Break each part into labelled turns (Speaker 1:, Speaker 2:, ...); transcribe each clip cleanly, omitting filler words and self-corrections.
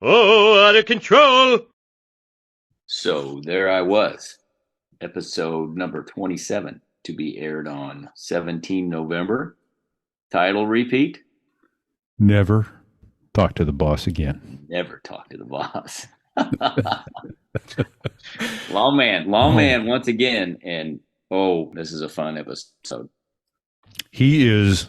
Speaker 1: Oh, out of control.
Speaker 2: So there I was, episode number 27 to be aired on 17 November. Title repeat.
Speaker 3: Never talk to the boss again.
Speaker 2: Never talk to the boss. Lawman once again. And this is a fun episode.
Speaker 3: He is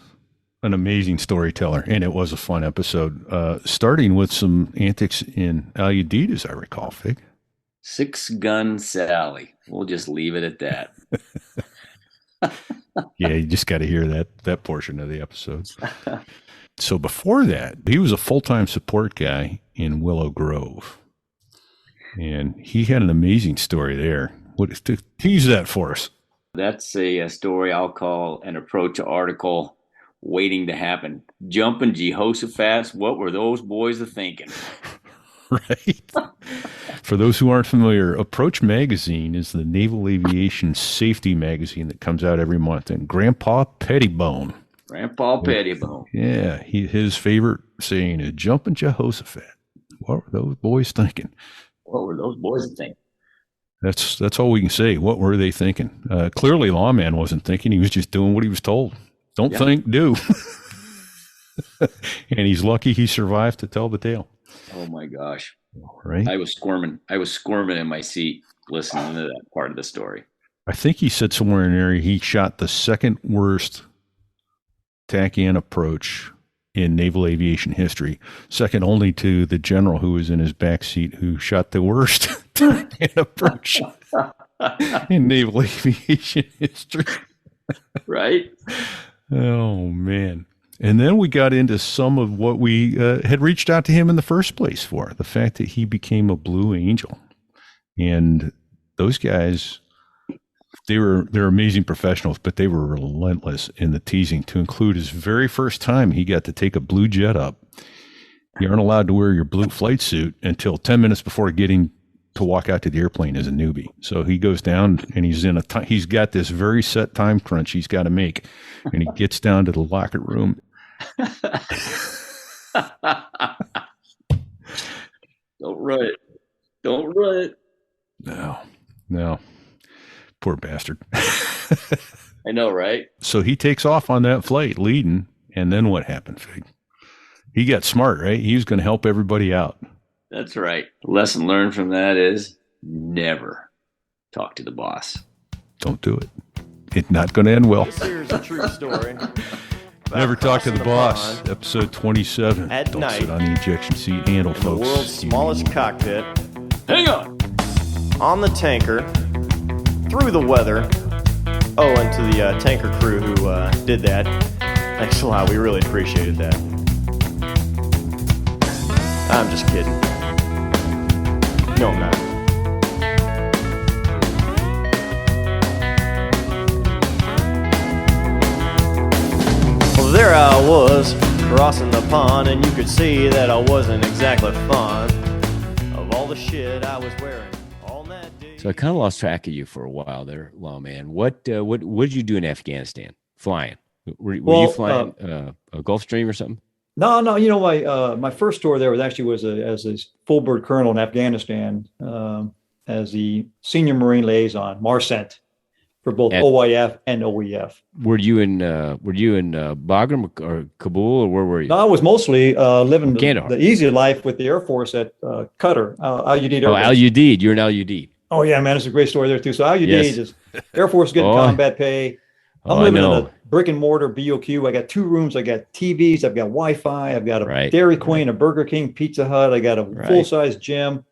Speaker 3: an amazing storyteller, and it was a fun episode, starting with some antics in Al-Udeid, as I recall, Fig.
Speaker 2: Six Gun Sally. We'll just leave it at that.
Speaker 3: Yeah, you just got to hear that portion of the episode. So before that, he was a full-time support guy in Willow Grove, and he had an amazing story there. Tease that for us.
Speaker 2: That's a story I'll call an approach article waiting to happen. Jumping Jehoshaphat, what were those boys thinking?
Speaker 3: Right. For those who aren't familiar, Approach Magazine is the Naval Aviation safety magazine that comes out every month. And Grandpa Pettibone. Yeah, his favorite saying is "Jumping Jehoshaphat." What were those boys thinking? That's all we can say. What were they thinking? Clearly, Lawman wasn't thinking. He was just doing what he was told. Don't think, do. And he's lucky he survived to tell the tale.
Speaker 2: Oh my gosh!
Speaker 3: Right?
Speaker 2: I was squirming in my seat listening to that part of the story.
Speaker 3: I think he said somewhere in there he shot the second worst tack-in approach in naval aviation history, second only to the general who was in his backseat who shot the worst tack-in approach in naval aviation history.
Speaker 2: Right?
Speaker 3: Oh, man. And then we got into some of what we had reached out to him in the first place for, the fact that he became a Blue Angel. And those guys, they're amazing professionals, but they were relentless in the teasing, to include his very first time he got to take a blue jet up. You aren't allowed to wear your blue flight suit until 10 minutes before getting to walk out to the airplane as a newbie. So he goes down and he's got this very set time crunch he's got to make. And he gets down to the locker room.
Speaker 2: Don't run it.
Speaker 3: No. Poor bastard.
Speaker 2: I know, right?
Speaker 3: So he takes off on that flight leading. And then what happened, Fig? He got smart, right? He was going to help everybody out.
Speaker 2: That's right. Lesson learned from that is never talk to the boss.
Speaker 3: Don't do it. It's not going to end well.
Speaker 4: This here's a true story.
Speaker 3: Never talk to the boss. Episode 27.
Speaker 4: At
Speaker 3: Don't
Speaker 4: night,
Speaker 3: sit on the ejection seat handle,
Speaker 4: in
Speaker 3: folks.
Speaker 4: the world's smallest cockpit,
Speaker 2: Hang on.
Speaker 4: on the tanker, through the weather. Oh, and to the tanker crew who did that, thanks a lot. We really appreciated that. I'm just kidding. No, I'm not. Well, there I was, crossing the pond, and you could see that I wasn't exactly fond of all the shit I was wearing on that day.
Speaker 5: So I kind of lost track of you for a while there, Lawman. What did you do in Afghanistan? Flying? Were you flying a Gulfstream or something?
Speaker 6: No. You know, my first tour there was as a full bird colonel in Afghanistan, as the senior Marine liaison, MARCENT, for both OIF and OEF.
Speaker 5: Were you in Bagram or Kabul, or where were you?
Speaker 6: No, I was mostly living the easy life with the Air Force at Qatar, Al-Udeid Air Base.
Speaker 5: Al-Udeid. You're in Al-Udeid.
Speaker 6: Oh yeah, man, it's a great story there too. So Al-Udeid is Air Force getting combat pay. I'm living in a brick and mortar BOQ. I got 2 rooms. I got TVs. I've got Wi-Fi. I've got a Dairy Queen, a Burger King, Pizza Hut. I got a full-size gym.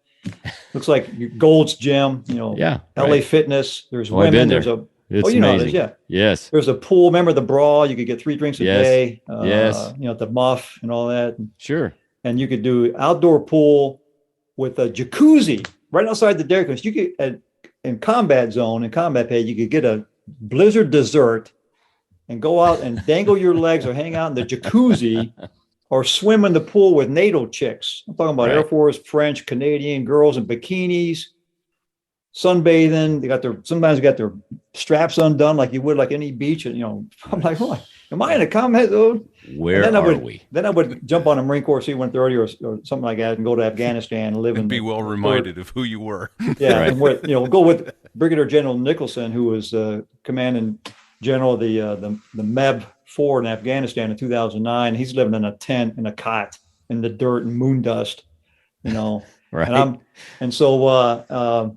Speaker 6: Looks like Gold's Gym. You know, LA Fitness. There's women. There's a
Speaker 5: amazing. Yes.
Speaker 6: There's a pool. Remember the brawl? You could get 3 drinks a day.
Speaker 5: Yes.
Speaker 6: You know, the muff and all that.
Speaker 5: Sure.
Speaker 6: And you could do outdoor pool with a jacuzzi right outside the Dairy Queen. You could in combat zone and combat pay. You could get a blizzard dessert and go out and dangle your legs or hang out in the jacuzzi or swim in the pool with NATO chicks. I'm talking about Air Force, French, Canadian girls in bikinis, sunbathing. Sometimes they got their straps undone like you would like any beach. And, you know, I'm like, what? Am I in a combat zone?
Speaker 5: Where are we?
Speaker 6: Then I would jump on a Marine Corps C-130 or something like that and go to Afghanistan and live
Speaker 3: and be well reminded of who you were.
Speaker 6: Yeah, right. And go with Brigadier General Nicholson, who was commanding general of the MEB-4 in Afghanistan in 2009. He's living in a tent in a cot in the dirt and moon dust,
Speaker 5: Right.
Speaker 6: So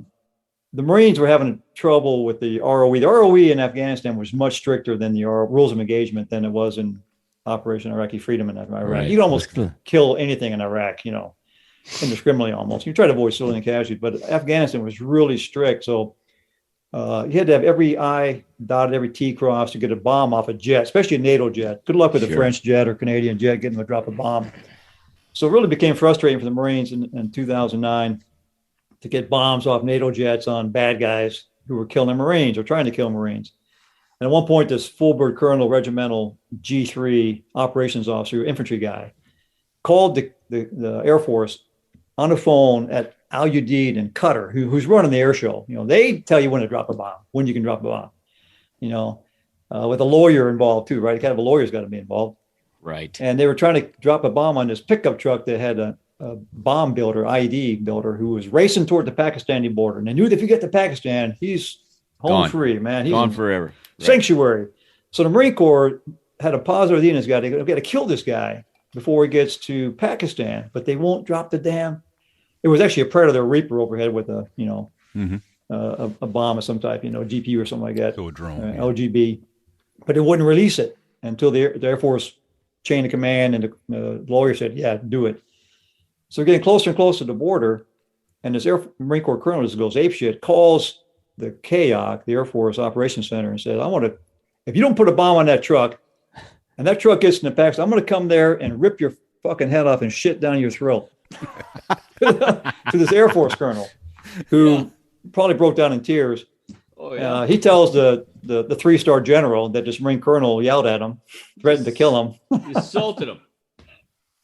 Speaker 6: the Marines were having trouble with the ROE. The ROE in Afghanistan was much stricter than the rules of engagement than it was in Operation Iraqi Freedom in Iraq. Right. You'd almost kill anything in Iraq, indiscriminately almost. You try to avoid civilian casualties, but Afghanistan was really strict. So you had to have every I dotted, every T crossed to get a bomb off a jet, especially a NATO jet. Good luck with a French jet or Canadian jet getting them to drop a bomb. So it really became frustrating for the Marines in 2009 to get bombs off NATO jets on bad guys who were killing Marines or trying to kill Marines. And at one point, this full-bird colonel, regimental G3 operations officer, infantry guy, called the Air Force on the phone at Al Udeid in Qatar, who's running the air show. They tell you when to drop a bomb, when you can drop a bomb, with a lawyer involved too, right? Kind of a lawyer's got to be involved.
Speaker 5: Right.
Speaker 6: And they were trying to drop a bomb on this pickup truck that had a bomb builder, IED builder, who was racing toward the Pakistani border. And they knew that if you get to Pakistan, he's home free, man. He's
Speaker 5: gone forever.
Speaker 6: Sanctuary. Right. So the Marine Corps had a positive idea in this guy. They've got to kill this guy before he gets to Pakistan, but they won't drop the damn. It was actually a Predator Reaper overhead with a bomb of some type, GPU or something like that.
Speaker 3: So a drone.
Speaker 6: LGB. But they wouldn't release it until the Air Force chain of command and the lawyer said, yeah, do it. So they're getting closer and closer to the border. And this Marine Corps colonel just goes apeshit, calls the KOC, the Air Force Operations Center, and says, if you don't put a bomb on that truck and that truck gets in the Pakistan, I'm going to come there and rip your fucking head off and shit down your throat. To this Air Force colonel who probably broke down in tears. Oh, yeah. He tells the 3-star general that this Marine colonel yelled at him, threatened to kill him.
Speaker 2: He assaulted him.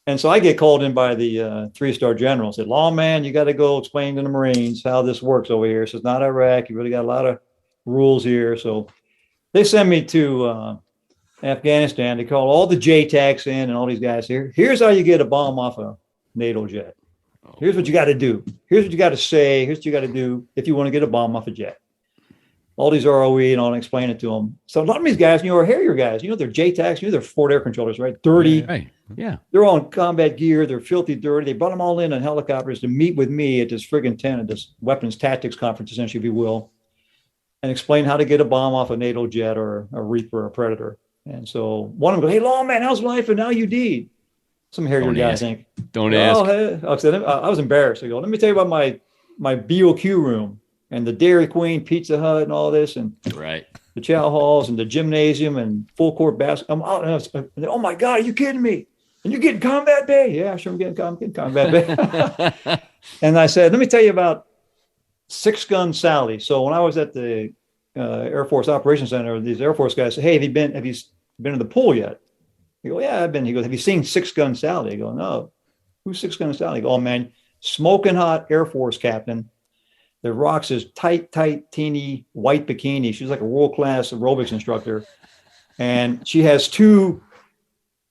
Speaker 6: And so I get called in by the 3-star general and said, Lawman, you got to go explain to the Marines how this works over here. So it's not Iraq. You really got a lot of rules here. So they send me to Afghanistan. They call all the JTACs in and all these guys here. Here's how you get a bomb off a NATO jet. Here's what you got to do. Here's what you got to say. Here's what you got to do if you want to get a bomb off a jet. All these ROE and all, and explain it to them. So a lot of these guys, are Harrier guys. They're JTACs. They're Ford air controllers, right? Dirty.
Speaker 5: Yeah, right. Yeah.
Speaker 6: They're all in combat gear. They're filthy dirty. They brought them all in on helicopters to meet with me at this friggin' tent at this weapons tactics conference, essentially, if you will, and explain how to get a bomb off a NATO jet or a Reaper or a Predator. And so one of them goes, hey, Lawman, how's life in Al Udeid? Some Harrier guy, I think.
Speaker 5: Don't ask.
Speaker 6: Hey. I was embarrassed. I go, let me tell you about my BOQ room and the Dairy Queen, Pizza Hut, and all this, and the chow halls and the gymnasium and full court basketball. Oh my God, are you kidding me? And you're getting combat bay? Yeah, sure, I'm getting combat bay. And I said, let me tell you about 6-gun Sally. So when I was at the Air Force Operations Center, these Air Force guys said, hey, have you been in the pool yet? I go, yeah, I've been. He goes, have you seen 6-gun Sally? I go, no. Who's 6-gun Sally? I go, oh man, smoking hot Air Force captain. The rocks is tight, teeny white bikini. She's like a world-class aerobics instructor. And she has 2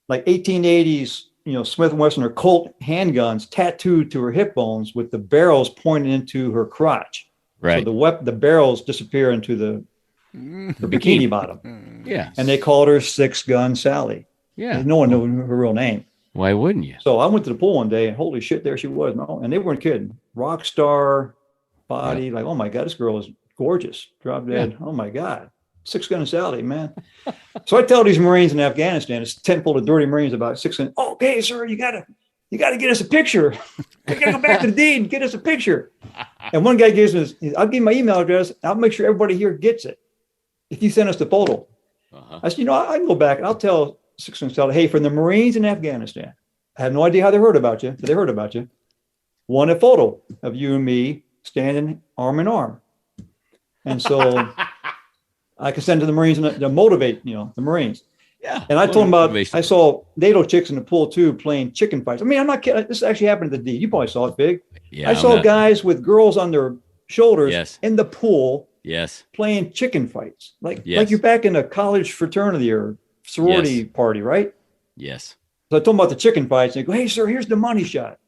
Speaker 6: like 1880s, Smith & Wesson or Colt handguns tattooed to her hip bones with the barrels pointing into her crotch.
Speaker 5: Right.
Speaker 6: So the barrels disappear into her bikini bottom.
Speaker 5: Yeah.
Speaker 6: And they called her 6-gun Sally.
Speaker 5: Yeah.
Speaker 6: No one knew her real name.
Speaker 5: Why wouldn't you?
Speaker 6: So I went to the pool one day and holy shit, there she was. No, and they weren't kidding. Rock star body, like, oh my God, this girl is gorgeous. Drop dead. Yeah. Oh my God. 6-gun Sally, man. So I tell these Marines in Afghanistan, it's a tent full of dirty Marines about 6-gun. Oh, okay, sir, you gotta get us a picture. You gotta go back to the deed and get us a picture. And one guy gives me I'll give you my email address. I'll make sure everybody here gets it. If you send us the photo. I said, I can go back and I'll tell 6-gun Sally, hey, from the Marines in Afghanistan, I have no idea how they heard about you, but they heard about you. Want a photo of you and me standing arm in arm. And so I can send to the Marines and to motivate, the Marines.
Speaker 5: Yeah.
Speaker 6: And I told them I saw NATO chicks in the pool too, playing chicken fights. I mean, I'm not kidding. This actually happened at the D. You probably saw it, Big.
Speaker 5: Yeah.
Speaker 6: I saw guys with girls on their shoulders in the pool
Speaker 5: playing
Speaker 6: chicken fights. Like you're back in a college fraternity or sorority party, right?
Speaker 5: Yes.
Speaker 6: So I told them about the chicken fights. And they go, hey, sir, here's the money shot.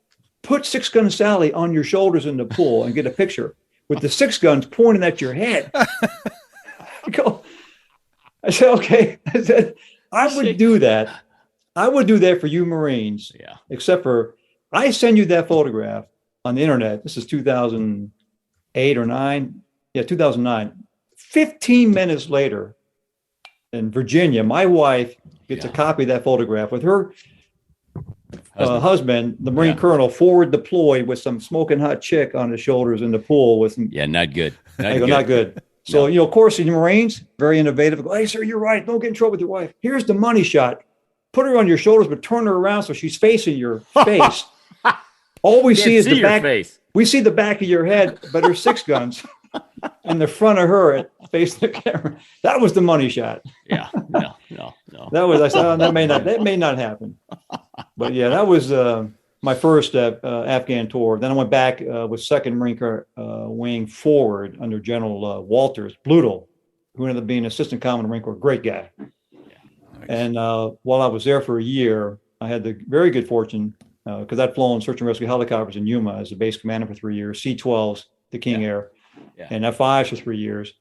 Speaker 6: Put 6 Gun Sally on your shoulders in the pool and get a picture with the 6 guns pointing at your head. I said, okay. I said, I would do that. I would do that for you Marines.
Speaker 5: Yeah.
Speaker 6: Except for I send you that photograph on the internet. This is 2008 or 9. Yeah, 2009. 15 minutes later in Virginia, my wife gets a copy of that photograph with her husband, the Marine colonel, forward deployed with some smoking hot chick on his shoulders in the pool with some.
Speaker 5: Yeah, not good.
Speaker 6: Not good. So, of course, in the Marines, very innovative. Go, hey, sir, you're right. Don't get in trouble with your wife. Here's the money shot. Put her on your shoulders, but turn her around so she's facing your face. All we see is the back. Face. We see the back of your head, but her 6 guns in the front of her facing the camera. That was the money shot.
Speaker 5: Yeah. No.
Speaker 6: That was, I said, that may not happen. But yeah, that was my first Afghan tour. Then I went back with 2nd Marine Corps Wing forward under General Walters, Bluto, who ended up being Assistant Commandant Marine Corps, great guy. Nice. And while I was there for a year, I had the very good fortune, because I'd flown search and rescue helicopters in Yuma as a base commander for 3 years, C-12s, the King Air, and F-5s for 3 years.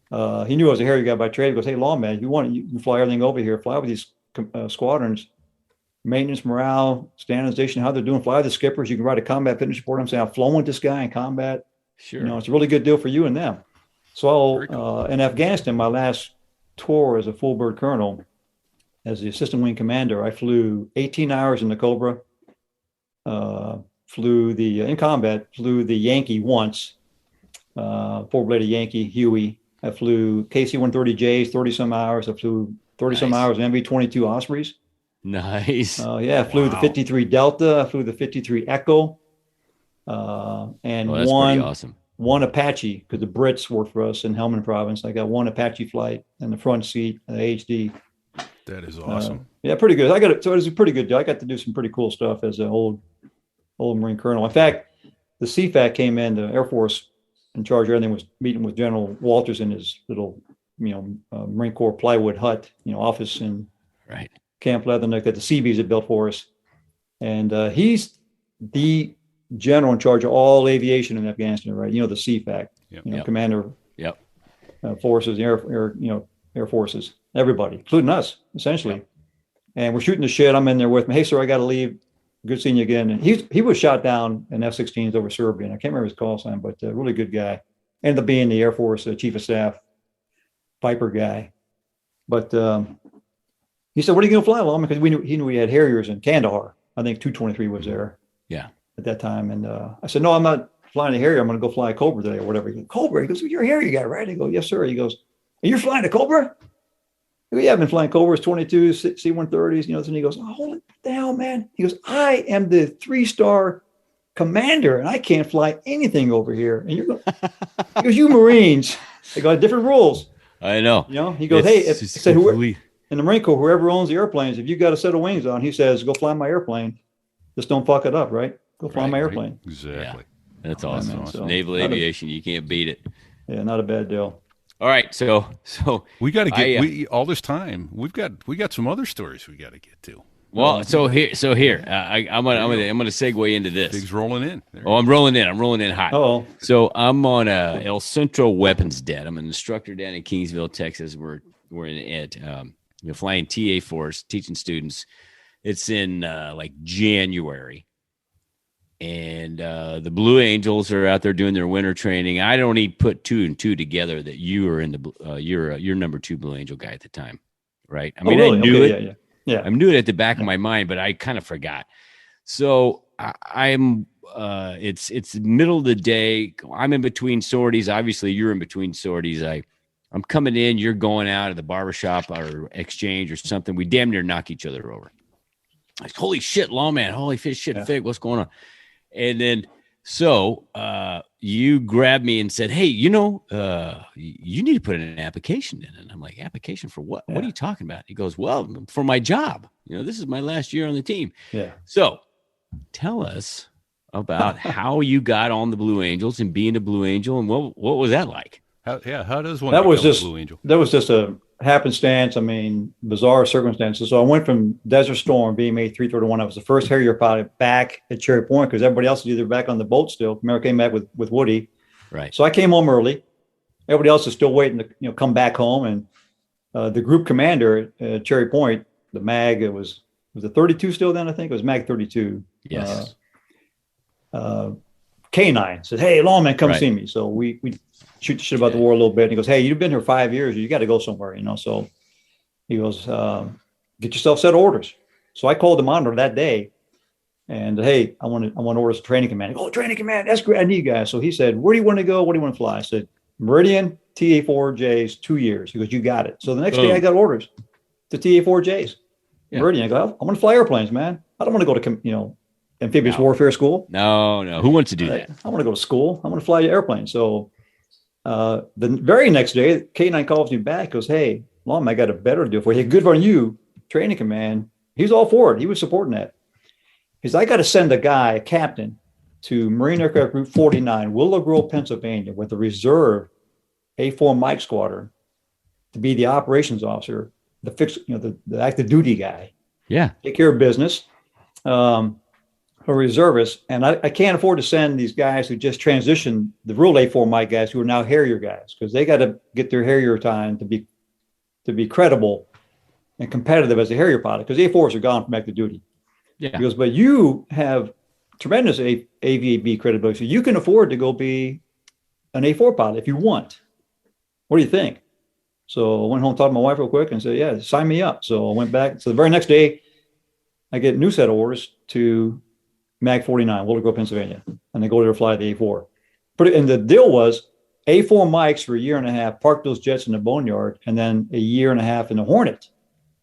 Speaker 6: He knew I was a hairy guy by trade. He goes, hey, Lawman, you can fly everything over here, fly with these squadrons, maintenance, morale, standardization, how they're doing, fly with the skippers. You can write a combat fitness report. I'm saying I've flown with this guy in combat.
Speaker 5: Sure.
Speaker 6: It's a really good deal for you and them. So cool. In Afghanistan, my last tour as a full bird colonel, as the assistant wing commander, I flew 18 hours in the Cobra, flew the Yankee once, 4-bladed Yankee Huey. I flew KC-130Js 30 some hours. I flew 30 some hours in MV-22 Ospreys.
Speaker 5: Nice.
Speaker 6: I flew the 53 Delta. I flew the 53 Echo. And one Apache, because the Brits worked for us in Helmand Province. I got one Apache flight in the front seat, the HD.
Speaker 3: That is awesome.
Speaker 6: Pretty good. So it was a pretty good deal. I got to do some pretty cool stuff as an old Marine colonel. In fact, the CFAC came in, the Air Force in charge of everything, was meeting with General Walters in his little, Marine Corps plywood hut, office in Camp Leatherneck that the Seabees had built for us. And he's the general in charge of all aviation in Afghanistan, right? The CFAC, commander, forces, air forces, everybody, including us, essentially. Yep. And we're shooting the shit. I'm in there with him. Hey, sir, I got to leave. Good seeing you again. And he was shot down in F-16s over Serbia. And I can't remember his call sign, but a really good guy. Ended up being the Air Force chief of staff, Piper guy. But he said, what are you going to fly, Lawman? Because he knew we had Harriers in Kandahar. I think 223 was there at that time. And I said, no, I'm not flying a Harrier. I'm going to go fly a Cobra today or whatever. He goes, Cobra? He goes, well, you're a Harrier guy, right? I go, yes, sir. He goes, and you're flying a Cobra? I go, yeah, I've been flying Cobras, 22s, C-130s, and he goes, oh, holy the hell, man. He goes, I am the 3-star commander, and I can't fly anything over here. And you're going, he goes, you Marines, they got different rules.
Speaker 5: I know.
Speaker 6: He goes, in the Marine Corps, whoever owns the airplanes, if you got a set of wings on, he says, go fly my airplane. Just don't fuck it up, right? Go fly my airplane.
Speaker 3: Exactly.
Speaker 5: Yeah. That's awesome. So, Naval Aviation, you can't beat it.
Speaker 6: Yeah, not a bad deal.
Speaker 5: All right, so
Speaker 3: we got to get all this time. We got some other stories we got to get to.
Speaker 5: Well, I'm gonna segue into this.
Speaker 3: Big's rolling in.
Speaker 5: I'm rolling in hot.
Speaker 6: Oh,
Speaker 5: so I'm on El Centro Weapons Det. I'm an instructor down in Kingsville, Texas. We're flying TA Force, teaching students. It's in like January. And the Blue Angels are out there doing their winter training. I don't even put 2 and 2 together that you were in the you're number 2 Blue Angel guy at the time, right? I mean, really? I knew it. Yeah. I knew it at the back of my mind, but I kind of forgot. So I'm it's middle of the day. I'm in between sorties. Obviously, you're in between sorties. I'm coming in. You're going out of the barbershop or exchange or something. We damn near knock each other over. Like, holy shit, Lawman. Holy shit, Fig. What's going on? And then, so you grabbed me and said, hey, you need to put in an application in. And I'm like, application for what? Yeah. What are you talking about? He goes, well, for my job. This is my last year on the team.
Speaker 6: Yeah.
Speaker 5: So tell us about how you got on the Blue Angels and being a Blue Angel. And what was that like?
Speaker 3: How does one
Speaker 6: That was
Speaker 3: become a
Speaker 6: just
Speaker 3: Blue Angel?
Speaker 6: that was just a happenstance. I mean, bizarre circumstances. So I went from Desert Storm, BMA 331. I was the first Harrier pilot back at Cherry Point because everybody else was either back on the boat still. Remember, came back with Woody.
Speaker 5: Right.
Speaker 6: So I came home early. Everybody else is still waiting to come back home. And the group commander at Cherry Point, the MAG, it was the 32 still then, I think? It was MAG 32.
Speaker 5: Yes.
Speaker 6: K9 said, "Hey, Lawman, come
Speaker 5: Right.
Speaker 6: see me." So we shoot the shit about the war a little bit. And he goes, "Hey, you've been here 5 years. You got to go somewhere, So he goes, "Get yourself set of orders." So I called the monitor that day, and hey, I want orders to training command. Oh, training command, that's great. I need guys. So he said, "Where do you want to go? What do you want to fly?" I said, "Meridian TA4Js, 2 years." He goes, "You got it." So the next day, I got orders to TA4Js.
Speaker 5: Yeah.
Speaker 6: Meridian. I go, "I'm going to fly airplanes, man. I don't want to go to amphibious warfare school.
Speaker 5: No. Who wants to do that?
Speaker 6: I want to go to school. I want to fly airplanes." So the very next day, K9 calls me back, goes, "Hey, Lawman, I got a better deal for you. Good on you, training command." He's all for it. He was supporting that. Because I got to send a captain, to Marine Aircraft Group 49, Willow Grove, Pennsylvania, with the reserve A4 Mike Squadron to be the operations officer, the active duty guy.
Speaker 5: Yeah.
Speaker 6: Take care of business. A reservist, and I can't afford to send these guys who just transitioned, the real A4 Mike guys who are now Harrier guys, because they got to get their Harrier time to be credible and competitive as a Harrier pilot, because A4s are gone from active duty.
Speaker 5: Yeah.
Speaker 6: He goes, "But you have tremendous AVAB credibility, so you can afford to go be an A4 pilot if you want. What do you think?" So I went home, talked to my wife real quick, and said, "Yeah, sign me up." So I went back. So the very next day, I get a new set of orders to MAG 49, Willow Grove, Pennsylvania, and they go there to fly the A4. And the deal was A4 Mikes for a year and a half, park those jets in the boneyard, and then a year and a half in the Hornet,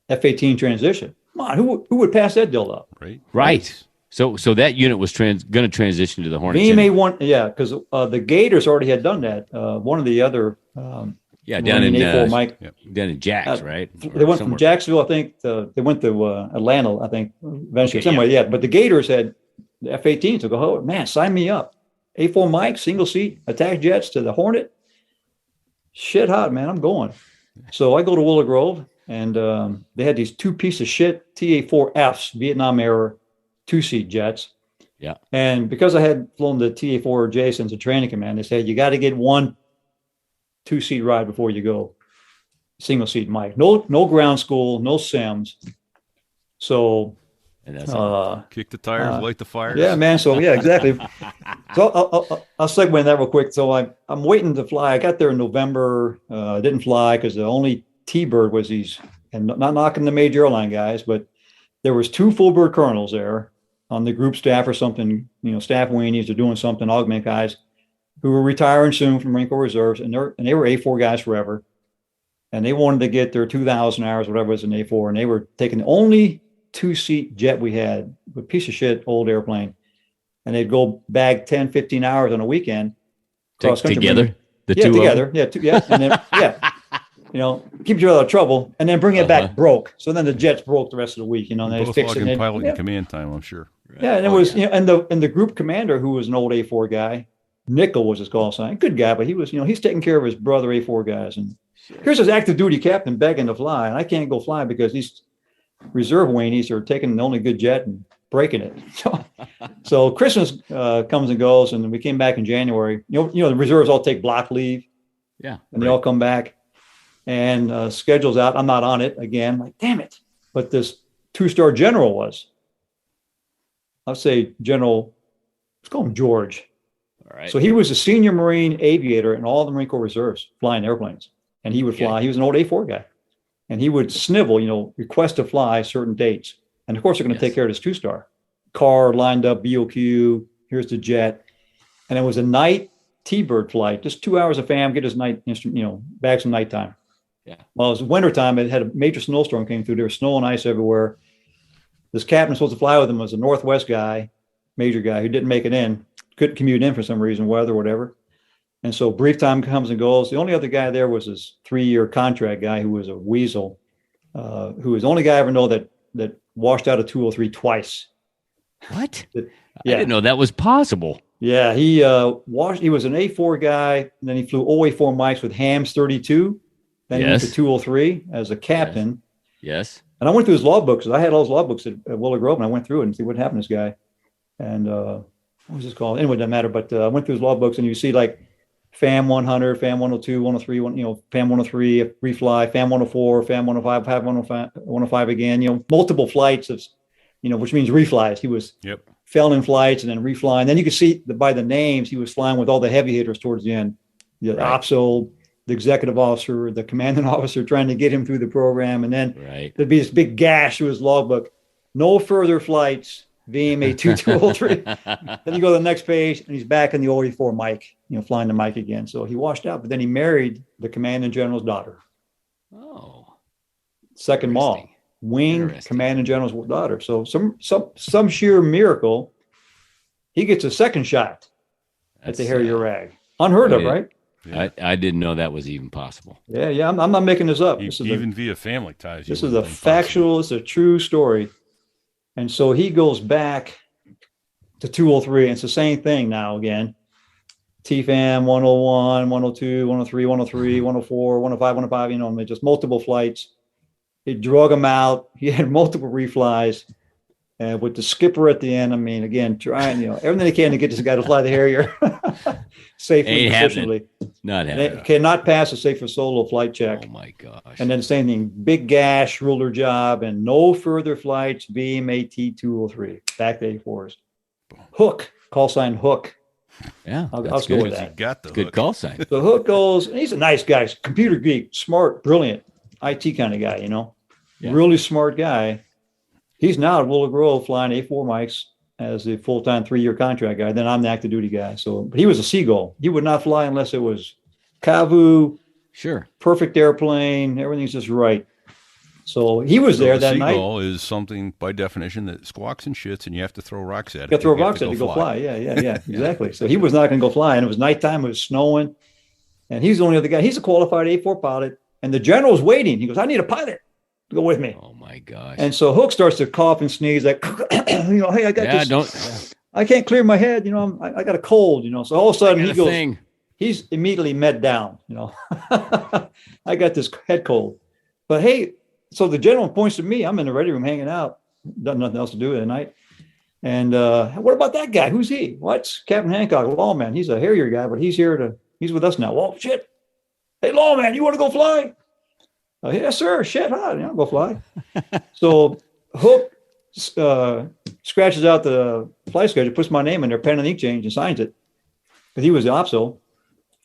Speaker 6: F-18 transition. Come on, who would pass that deal up?
Speaker 5: Right. So that unit was going to transition to the Hornet.
Speaker 6: BMA one, yeah, because the Gators already had done that. One of the other,
Speaker 5: down in
Speaker 6: A4 Mike,
Speaker 5: down in Jax, right?
Speaker 6: They went from Jacksonville, I think. They went to Atlanta, I think. Eventually, somewhere, yeah. But the Gators had the F-18, so go, "Oh man, sign me up." A4 Mike, single seat, attack jets to the Hornet. Shit hot, man. I'm going. So I go to Willow Grove, and they had these two piece of shit TA4Fs, Vietnam era 2-seat jets.
Speaker 5: Yeah.
Speaker 6: And because I had flown the TA4J since the training command, they said, "You got to get one 2-seat ride before you go. Single seat Mike. No ground school, no sims." So
Speaker 5: And that's
Speaker 3: Kick the tires, light the fires.
Speaker 6: yeah, man. So yeah, exactly. So I'll segue in that real quick. So I'm waiting to fly. I got there in November. Didn't fly because the only T-bird was these, and not knocking the major airline guys, but there was 2 full bird colonels there on the group staff or something, staff weenies or doing something, augment guys who were retiring soon from Marine Corps Reserves, and they were A4 guys forever. And they wanted to get their 2,000 hours, whatever was an A4, and they were taking the only 2-seat jet we had, a piece of shit old airplane, and they'd go bag 10, 15 hours on a weekend cross country.
Speaker 5: Together?
Speaker 6: Together. Yeah. And then, keep you out of trouble, and then bring it back broke. So then the jets broke the rest of the week, and they
Speaker 3: Both
Speaker 6: fixed it.
Speaker 3: logging pilot and command time, I'm sure.
Speaker 5: Right.
Speaker 6: Yeah, and it was, and the group commander, who was an old A4 guy, Nickel was his call sign. Good guy, but he was, he's taking care of his brother A4 guys. And here's his active duty captain begging to fly, and I can't go fly because these reserve weenies are taking the only good jet and breaking it. So Christmas comes and goes, and we came back in January. The reserves all take block leave.
Speaker 5: Yeah.
Speaker 6: And they all come back, and schedule's out. I'm not on it again. I'm like, damn it. But this 2-star general was. I'll say General, let's call him George.
Speaker 5: All right.
Speaker 6: So he was a senior Marine aviator in all the Marine Corps Reserves flying airplanes. And he would fly. He was an old A4 guy. And he would snivel, request to fly certain dates. And of course, they're going to take care of this 2-star. Car lined up, BOQ, here's the jet. And it was a night T-bird flight, just 2 hours of fam, get his night instrument, back some nighttime.
Speaker 5: Yeah.
Speaker 6: Well, it was wintertime. It had a major snowstorm came through. There was snow and ice everywhere. This captain supposed to fly with him was a Northwest guy, major guy, who didn't make it in, couldn't commute in for some reason, weather, whatever. And so brief time comes and goes. The only other guy there was this 3-year contract guy who was a weasel, who was the only guy I ever know that washed out a 203 twice.
Speaker 5: What?
Speaker 6: Yeah.
Speaker 5: I didn't know that was possible.
Speaker 6: Yeah, he he was an A4 guy, and then he flew OA4 mics with Hams 32. Then he went to 203 as a captain.
Speaker 5: Yes.
Speaker 6: And I went through his logbooks. I had all his logbooks at Willow Grove, and I went through it and see what happened to this guy. And what was this called? Anyway, it doesn't matter. But I went through his logbooks, and you see like FAM 100, FAM 102, 103, FAM 103, refly, FAM 104, FAM 105, FAM 105 again. Multiple flights of, which means reflies. He was fell in flights and then reflying. Then you could see by the names he was flying with all the heavy hitters towards the end. The OPSO, the executive officer, the commanding officer trying to get him through the program. And then there'd be this big gash through his logbook. No further flights, VMA 2203. Then you go to the next page and he's back in the OE4 mic, flying the mic again. So he washed out, but then he married the commanding general's daughter.
Speaker 5: Oh.
Speaker 6: Second Mall, wing commanding general's daughter. So some sheer miracle, he gets a second shot at the Harrier rag. Unheard of, right?
Speaker 5: Yeah. I didn't know that was even possible.
Speaker 6: Yeah. I'm not making this up.
Speaker 3: Even via family ties.
Speaker 6: This is a factual, it's a true story. And so he goes back to 203, and it's the same thing now again. TFAM 101, 102, 103, 103, 104, 105, 105, just multiple flights. He drug him out. He had multiple reflies. And with the skipper at the end, again, trying, everything they can to get this guy to fly the Harrier safely and efficiently.
Speaker 5: Not happening.
Speaker 6: Cannot pass a safer solo flight check.
Speaker 5: Oh, my gosh.
Speaker 6: And then same thing, big gash, ruler job, and no further flights, BMAT 203, back to A4s. Hook, call sign Hook.
Speaker 5: Yeah,
Speaker 6: I'll go with that.
Speaker 3: Got the
Speaker 5: good
Speaker 3: hook.
Speaker 5: call sign.
Speaker 6: So Hook goes, and he's a nice guy, computer geek, smart, brilliant, IT kind of guy, really smart guy. He's now at Willow Grove flying A4 mics as the full-time 3-year contract guy. Then I'm the active duty guy. But he was a seagull. He would not fly unless it was Kavu, perfect airplane, everything's just right. So he was there that night.
Speaker 3: Seagull is something by definition that squawks and shits, and you have to throw rocks at it.
Speaker 6: You have to throw rocks at it to go fly. Yeah, exactly. So he was not going to go fly, and it was nighttime. It was snowing, and he's the only other guy. He's a qualified A4 pilot, and the general's waiting. He goes, "I need a pilot to go with me."
Speaker 5: Oh my gosh!
Speaker 6: And so Hook starts to cough and sneeze, like, hey, I got this. I can't clear my head. I got a cold. So all of a sudden he goes. He's immediately med down. I got this head cold. But hey, so the general points to me. I'm in the ready room hanging out. Done nothing else to do at night. And what about that guy? Who's he? What's Captain Hancock, Lawman? He's a Harrier guy, but he's with us now. Well, shit. Hey, Lawman, you want to go fly? Yes, sir. Shit, I'll go fly. So Hook scratches out the flight schedule, puts my name in there, pen and ink change, and signs it. Because he was the OPSO.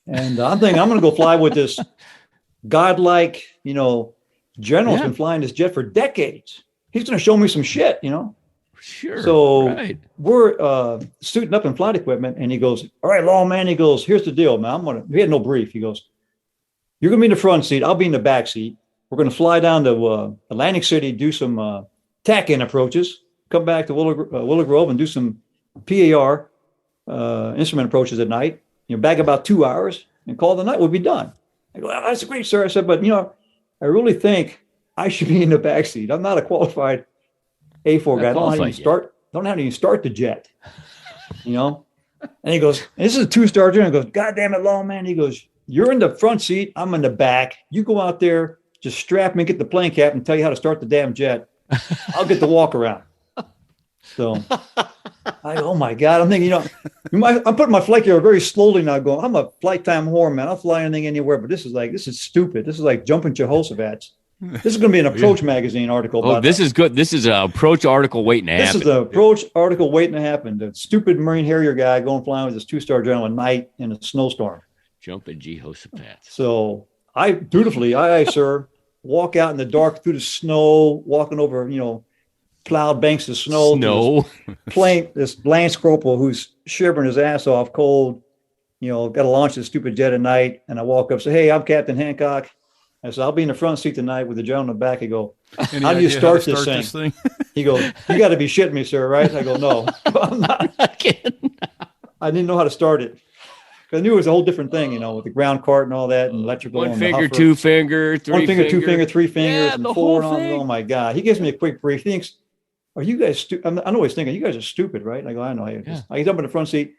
Speaker 6: And I'm thinking I'm going to go fly with this godlike, general's been flying this jet for decades. He's going to show me some shit,
Speaker 5: Sure.
Speaker 6: So we're suiting up in flight equipment, and he goes, "All right, Lawman." He goes, "Here's the deal, man. We had no brief." He goes, "You're going to be in the front seat. I'll be in the back seat. We're going to fly down to Atlantic City, do some tack-in approaches, come back to Willow Grove and do some PAR instrument approaches at night. Back about 2 hours and call the night. We'll be done." I go, "That's great, sir." I said, "But, I really think I should be in the back seat. I'm not a qualified A4 guy. I don't know how to even start the jet, And he goes, "This is a 2-star general." He goes, "God damn it, Lawman." He goes, "You're in the front seat. I'm in the back. You go out there, just strap me, get the plane cap, and tell you how to start the damn jet. I'll get the walk around." So I go, "Oh my God." I'm thinking, I'm putting my flight gear very slowly now going, I'm a flight time whore, man. I'll fly anything anywhere, but this is stupid. This is like jumping Jehoshaphat. This is going to be an Approach magazine article.
Speaker 5: Oh, this is good. This is an Approach article waiting to happen.
Speaker 6: This is the Approach article waiting to happen. The stupid Marine Harrier guy going flying with this 2-star general at night in a snowstorm.
Speaker 5: Jumping Jehoshaphat.
Speaker 6: So I dutifully, aye, sir, walk out in the dark through the snow, walking over, plowed banks of snow. This Lance Corporal who's shivering his ass off cold, got to launch this stupid jet at night. And I walk up, say, "Hey, I'm Captain Hancock." I said, "I'll be in the front seat tonight with the general in the back." I go, "How do you start this thing?" He goes, "You got to be shitting me, sir, right?" I go, "No, I'm not." I didn't know how to start it. I knew it was a whole different thing, with the ground cart and all that, and electrical.
Speaker 5: One finger, 2 finger, 3
Speaker 6: 1 finger, 2 finger, 3 fingers,
Speaker 5: yeah,
Speaker 6: and
Speaker 5: the
Speaker 6: 4
Speaker 5: whole
Speaker 6: on.
Speaker 5: thing.
Speaker 6: Oh my God! He gives me a quick brief. He thinks, "Are you guys stupid?" I know he's thinking, "You guys are stupid, right?" And I go, "I know." I jump in the front seat.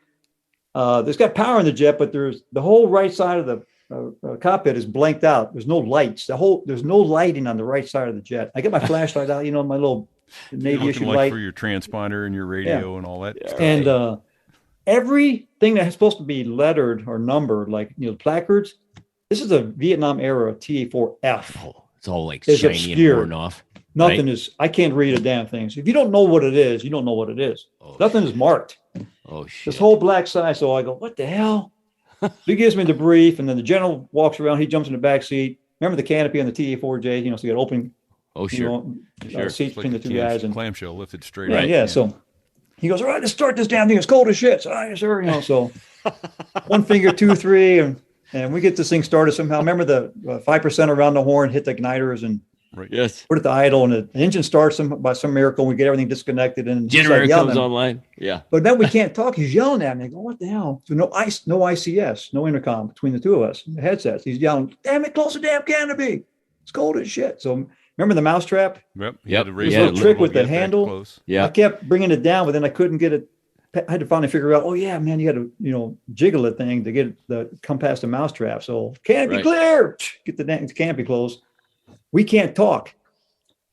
Speaker 6: There's got power in the jet, but there's the whole right side of the cockpit is blanked out. There's no lights. There's no lighting on the right side of the jet. I get my flashlight out, my little Navy issue
Speaker 3: like
Speaker 6: light
Speaker 3: for your transponder and your radio and all that.
Speaker 5: Yeah.
Speaker 3: Stuff.
Speaker 6: and everything that's supposed to be lettered or numbered, like placards. This is a Vietnam era TA-4F.
Speaker 5: Oh, it's all like
Speaker 6: It's
Speaker 5: shiny
Speaker 6: obscure.
Speaker 5: and worn off.
Speaker 6: Nothing
Speaker 5: right?
Speaker 6: is. I can't read a damn thing. So if you don't know what it is, you don't know what it is.
Speaker 5: Oh,
Speaker 6: Nothing is marked.
Speaker 5: Oh shit!
Speaker 6: This whole black side. So I go, what the hell? So he gives me the brief, and then the general walks around. He jumps in the back seat. Remember the canopy on the TA-4J? So you got open,
Speaker 5: Oh sure.
Speaker 3: Sure.
Speaker 6: seats
Speaker 3: It's like
Speaker 6: between the two guys, and
Speaker 3: clamshell lifted straight
Speaker 6: yeah,
Speaker 3: up.
Speaker 6: yeah. So he goes, all right, let's start this damn thing. It's cold as shit. So, all right, sir. So 1 finger, 2, 3, and we get this thing started somehow. Remember the 5% around the horn, hit the igniters, and
Speaker 3: Right.
Speaker 5: Yes.
Speaker 6: put it to idle, and the engine starts by some miracle. We get everything disconnected, and he's
Speaker 5: Generator
Speaker 6: yelling
Speaker 5: comes
Speaker 6: at me.
Speaker 5: online. Yeah.
Speaker 6: But then we can't talk. He's yelling at me. I go, what the hell? So no ice, no ICS, no intercom between the two of us. The headsets. He's yelling, damn it, close the damn canopy. It's cold as shit. So remember the mousetrap?
Speaker 3: Yep.
Speaker 5: Yep.
Speaker 3: Raise
Speaker 5: Yeah,
Speaker 3: it
Speaker 5: the
Speaker 3: up
Speaker 6: trick
Speaker 3: to
Speaker 6: with the
Speaker 3: get that
Speaker 6: handle.
Speaker 3: close.
Speaker 5: Yeah.
Speaker 6: I kept bringing it down, but then I couldn't get it. I had to finally figure out, oh yeah, man, you got to, jiggle the thing to get come past the mousetrap. So canopy
Speaker 5: Right.
Speaker 6: clear, get the canopy closed. We can't talk.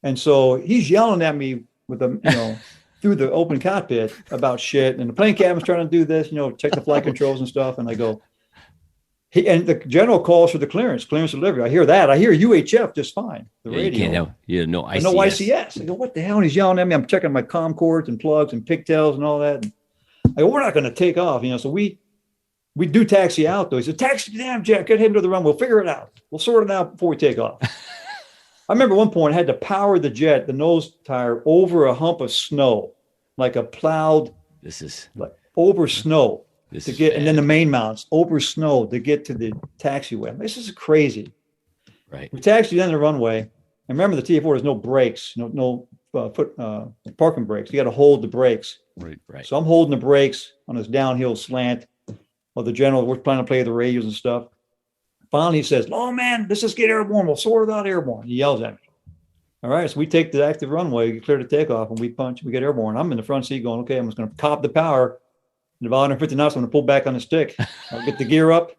Speaker 6: And so he's yelling at me with through the open cockpit about shit. And the plane captain's trying to do this, check the flight controls and stuff. And I go, and the general calls for the clearance delivery. I hear that. I hear UHF just fine. The
Speaker 5: Yeah,
Speaker 6: radio.
Speaker 5: you can't have, no ICS.
Speaker 6: No ICS. I go, what the hell? And he's yelling at me. I'm checking my comm cords and plugs and pigtails and all that. And I go, we're not going to take off, So we do taxi out though. He said, taxi the damn jet, get him to the run. We'll figure it out. We'll sort it out before we take off. I remember one point I had to power the jet, the nose tire, over a hump of snow, like a plowed,
Speaker 5: This is
Speaker 6: over snow
Speaker 5: this
Speaker 6: to
Speaker 5: is
Speaker 6: get, and then the
Speaker 5: bad.
Speaker 6: main mounts over snow to get to the taxiway. This is crazy.
Speaker 5: Right.
Speaker 6: We taxied down the runway. And remember the TA-4 has no brakes, no parking brakes. You got to hold the brakes.
Speaker 3: Right.
Speaker 5: Right.
Speaker 6: So I'm holding the brakes on this downhill slant. Well, the general, we're trying to play the radios and stuff. Finally, he says, Lawman, let's just get airborne. We'll sort it out airborne. He yells at me. All right. So we take the active runway, we clear the takeoff, and we get airborne. I'm in the front seat going, okay, I'm just going to cop the power. And about 150 knots, I'm going to pull back on the stick. I'll get the gear up,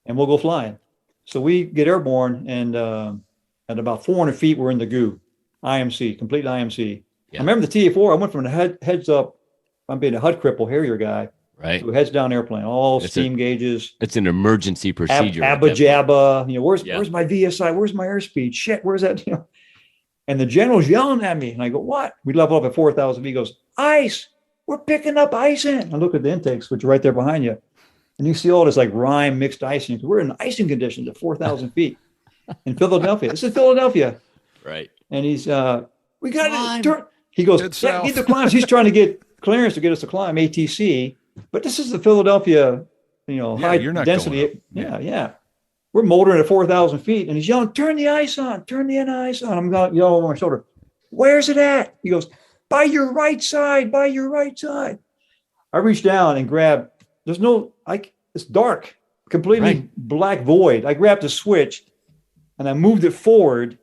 Speaker 6: and we'll go flying. So we get airborne, and at about 400 feet, we're in the goo. IMC, complete IMC.
Speaker 5: Yeah.
Speaker 6: I remember the TA-4, I went from the heads up, I'm being a HUD cripple Harrier guy,
Speaker 5: Right.
Speaker 6: to a heads down airplane, all
Speaker 5: It's
Speaker 6: steam gauges.
Speaker 5: It's an emergency procedure. at
Speaker 6: Abba
Speaker 5: that point.
Speaker 6: jabba, where's
Speaker 5: Yeah.
Speaker 6: my VSI? Where's my airspeed? Shit, where's that? And the general's yelling at me. And I go, what? We level up at 4,000 feet. He goes, ice. We're picking up ice in. I look at the intake switch right there behind you. And you see all this like rime mixed icing. We're in icing conditions at 4,000 feet in Philadelphia. This is Philadelphia.
Speaker 5: Right.
Speaker 6: And he's, we got
Speaker 5: Climb.
Speaker 6: to turn. He goes,
Speaker 3: Head
Speaker 6: yeah,
Speaker 3: south.
Speaker 6: get the climbs. He's trying to get clearance to get us to climb ATC. But this is the Philadelphia, high
Speaker 3: you're not
Speaker 6: density.
Speaker 3: going up.
Speaker 6: Yeah. We're motoring at 4,000 feet, and he's yelling, turn the ice on, turn the ice on. I'm going, yelling over my shoulder. Where's it at? He goes, by your right side, by your right side. I reach down and grab, it's dark, completely
Speaker 5: Right.
Speaker 6: black void. I grabbed the switch and I moved it forward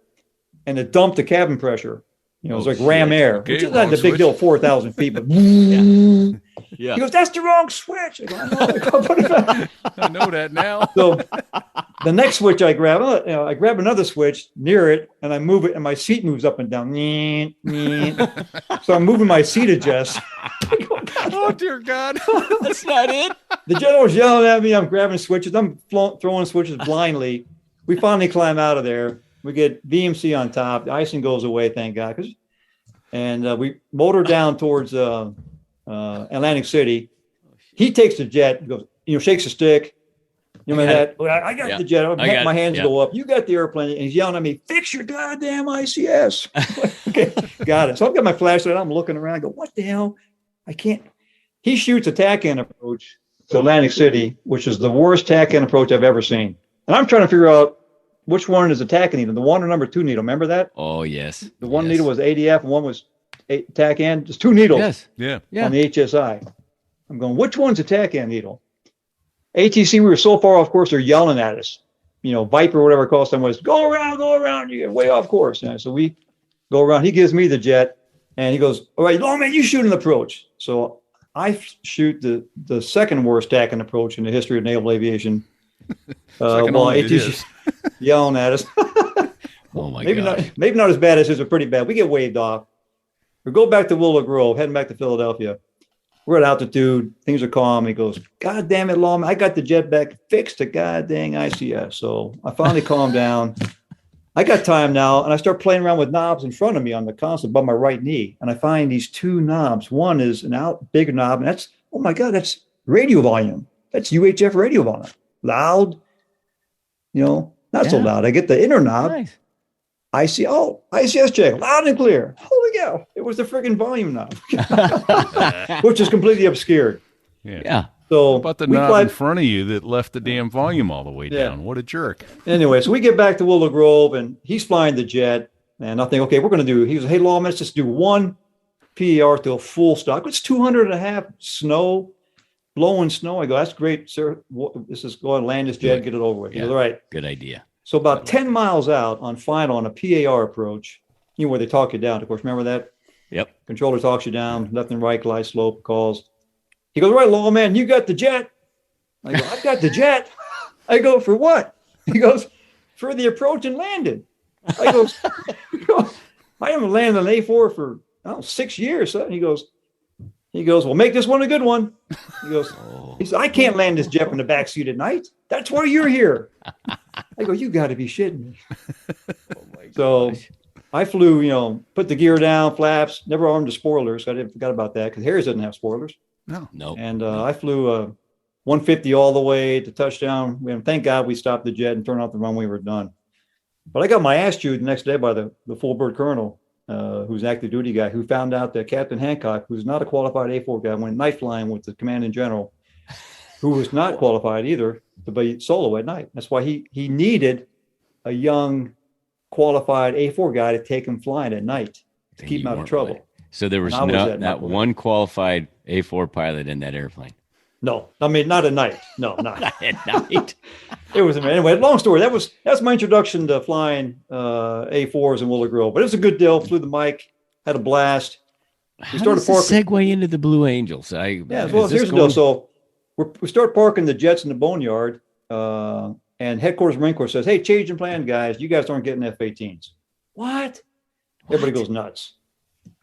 Speaker 6: and it dumped the cabin pressure. It was
Speaker 5: Oh,
Speaker 6: like ram
Speaker 5: shit.
Speaker 6: air,
Speaker 3: Okay,
Speaker 6: which is not
Speaker 3: wrong
Speaker 6: the big
Speaker 3: switch.
Speaker 6: deal, 4,000 feet, but
Speaker 5: Yeah.
Speaker 6: he goes, that's the wrong switch. I go, I know. I go, put it back.
Speaker 3: I know that now.
Speaker 6: So the next switch I grab, I grab another switch near it and I move it and my seat moves up and down. So I'm moving my seat adjust.
Speaker 3: Oh dear God.
Speaker 5: That's not it.
Speaker 6: The general's yelling at me. I'm grabbing switches. I'm throwing switches blindly. We finally climb out of there. We get VMC on top. The icing goes away, thank God. And we motor down towards Atlantic City. He takes the jet. He goes, shakes the stick. You know that? I got
Speaker 5: Yeah.
Speaker 6: the jet.
Speaker 5: I got
Speaker 6: My
Speaker 5: it.
Speaker 6: hands
Speaker 5: Yeah.
Speaker 6: go up. You got the airplane. And he's yelling at me, fix your goddamn ICS. Okay, got it. So I've got my flashlight. I'm looking around. I go, what the hell? I can't. He shoots a tack-in approach to Atlantic City, which is the worst tack-in approach I've ever seen. And I'm trying to figure out which one is the tack-in needle, the 1 or number 2 needle. Remember that?
Speaker 5: Oh yes.
Speaker 6: The one
Speaker 5: Yes.
Speaker 6: needle was ADF and one was tack-in. Just 2 needles
Speaker 5: Yes.
Speaker 3: Yeah.
Speaker 5: Yeah.
Speaker 6: on the HSI. I'm going, which one's a tack-in needle? ATC, we were so far off course, they're yelling at us. Viper, whatever it calls them, was go around, you get way off course. So we go around. He gives me the jet and he goes, all right, Lawman, you shoot an approach. So I shoot the second worst tacking approach in the history of naval aviation.
Speaker 3: Second
Speaker 6: while
Speaker 3: only to
Speaker 6: ATC
Speaker 3: his.
Speaker 6: yelling at us.
Speaker 5: Oh my
Speaker 6: maybe
Speaker 5: God.
Speaker 6: maybe not as bad as his, but pretty bad. We get waved off. We go back to Willow Grove, heading back to Philadelphia. We're at altitude. Things are calm. He goes, God damn it, Lawman. I got the jet back fixed to god dang ICS. So I finally calmed down. I got time now, and I start playing around with knobs in front of me on the console above my right knee. And I find these two knobs. One is an bigger knob, and that's, oh my God, that's radio volume. That's UHF radio volume. Loud, not so loud. I get the inner knob.
Speaker 5: Nice.
Speaker 6: ICS check, loud and clear. Holy cow. It was the freaking volume knob, which is completely obscured.
Speaker 5: Yeah.
Speaker 6: So
Speaker 3: About the knob in front of you that left the damn volume all the way down. What a jerk.
Speaker 6: Anyway, so we get back to Willow Grove, and he's flying the jet. And I think, okay, we're going to do, he was, hey, Lawman, let's just do one PER to a full stop. It's 200.5 snow, blowing snow. I go, that's great, sir. This is going to land this jet, get it over with. He goes, all right.
Speaker 5: Good idea.
Speaker 6: So about 10 miles out on final on a PAR approach, where they talk you down. Of course, remember that?
Speaker 5: Yep.
Speaker 6: Controller talks you down, left and right, glide slope, calls. He goes, right, Lawman, you got the jet. I go, I've got the jet. I go, for what? He goes, for the approach and landing. I goes, I haven't landed an A4 for 6 years. So he goes, well, make this one a good one. He said, I can't land this jet in the backseat at night. That's why you're here. I go, you got to be shitting me. So I flew, put the gear down, flaps, never armed the spoilers. I forgot about that because Harris doesn't have spoilers.
Speaker 3: No.
Speaker 6: And I flew 150 all the way to touchdown. And thank God we stopped the jet and turned off the runway. We were done. But I got my ass chewed the next day by the full bird colonel, who's an active duty guy, who found out that Captain Hancock, who's not a qualified A4 guy, went night flying with the commanding general, who was not qualified either, to be solo at night. That's why he needed a young qualified A4 guy to take him flying at night to keep him out of trouble.
Speaker 5: So there was not one qualified A4 pilot in that airplane.
Speaker 6: No, I mean, not at night. No, not
Speaker 5: at night.
Speaker 6: It was, anyway, long story. That's my introduction to flying A4s in Willow Grove. But it was a good deal. Flew the mic, had a blast.
Speaker 5: How does this segue into the Blue Angels?
Speaker 6: Here's the deal. So we start parking the jets in the boneyard, and headquarters Marine Corps says, hey, change in plan, guys. You guys aren't getting F-18s. What? Everybody goes nuts.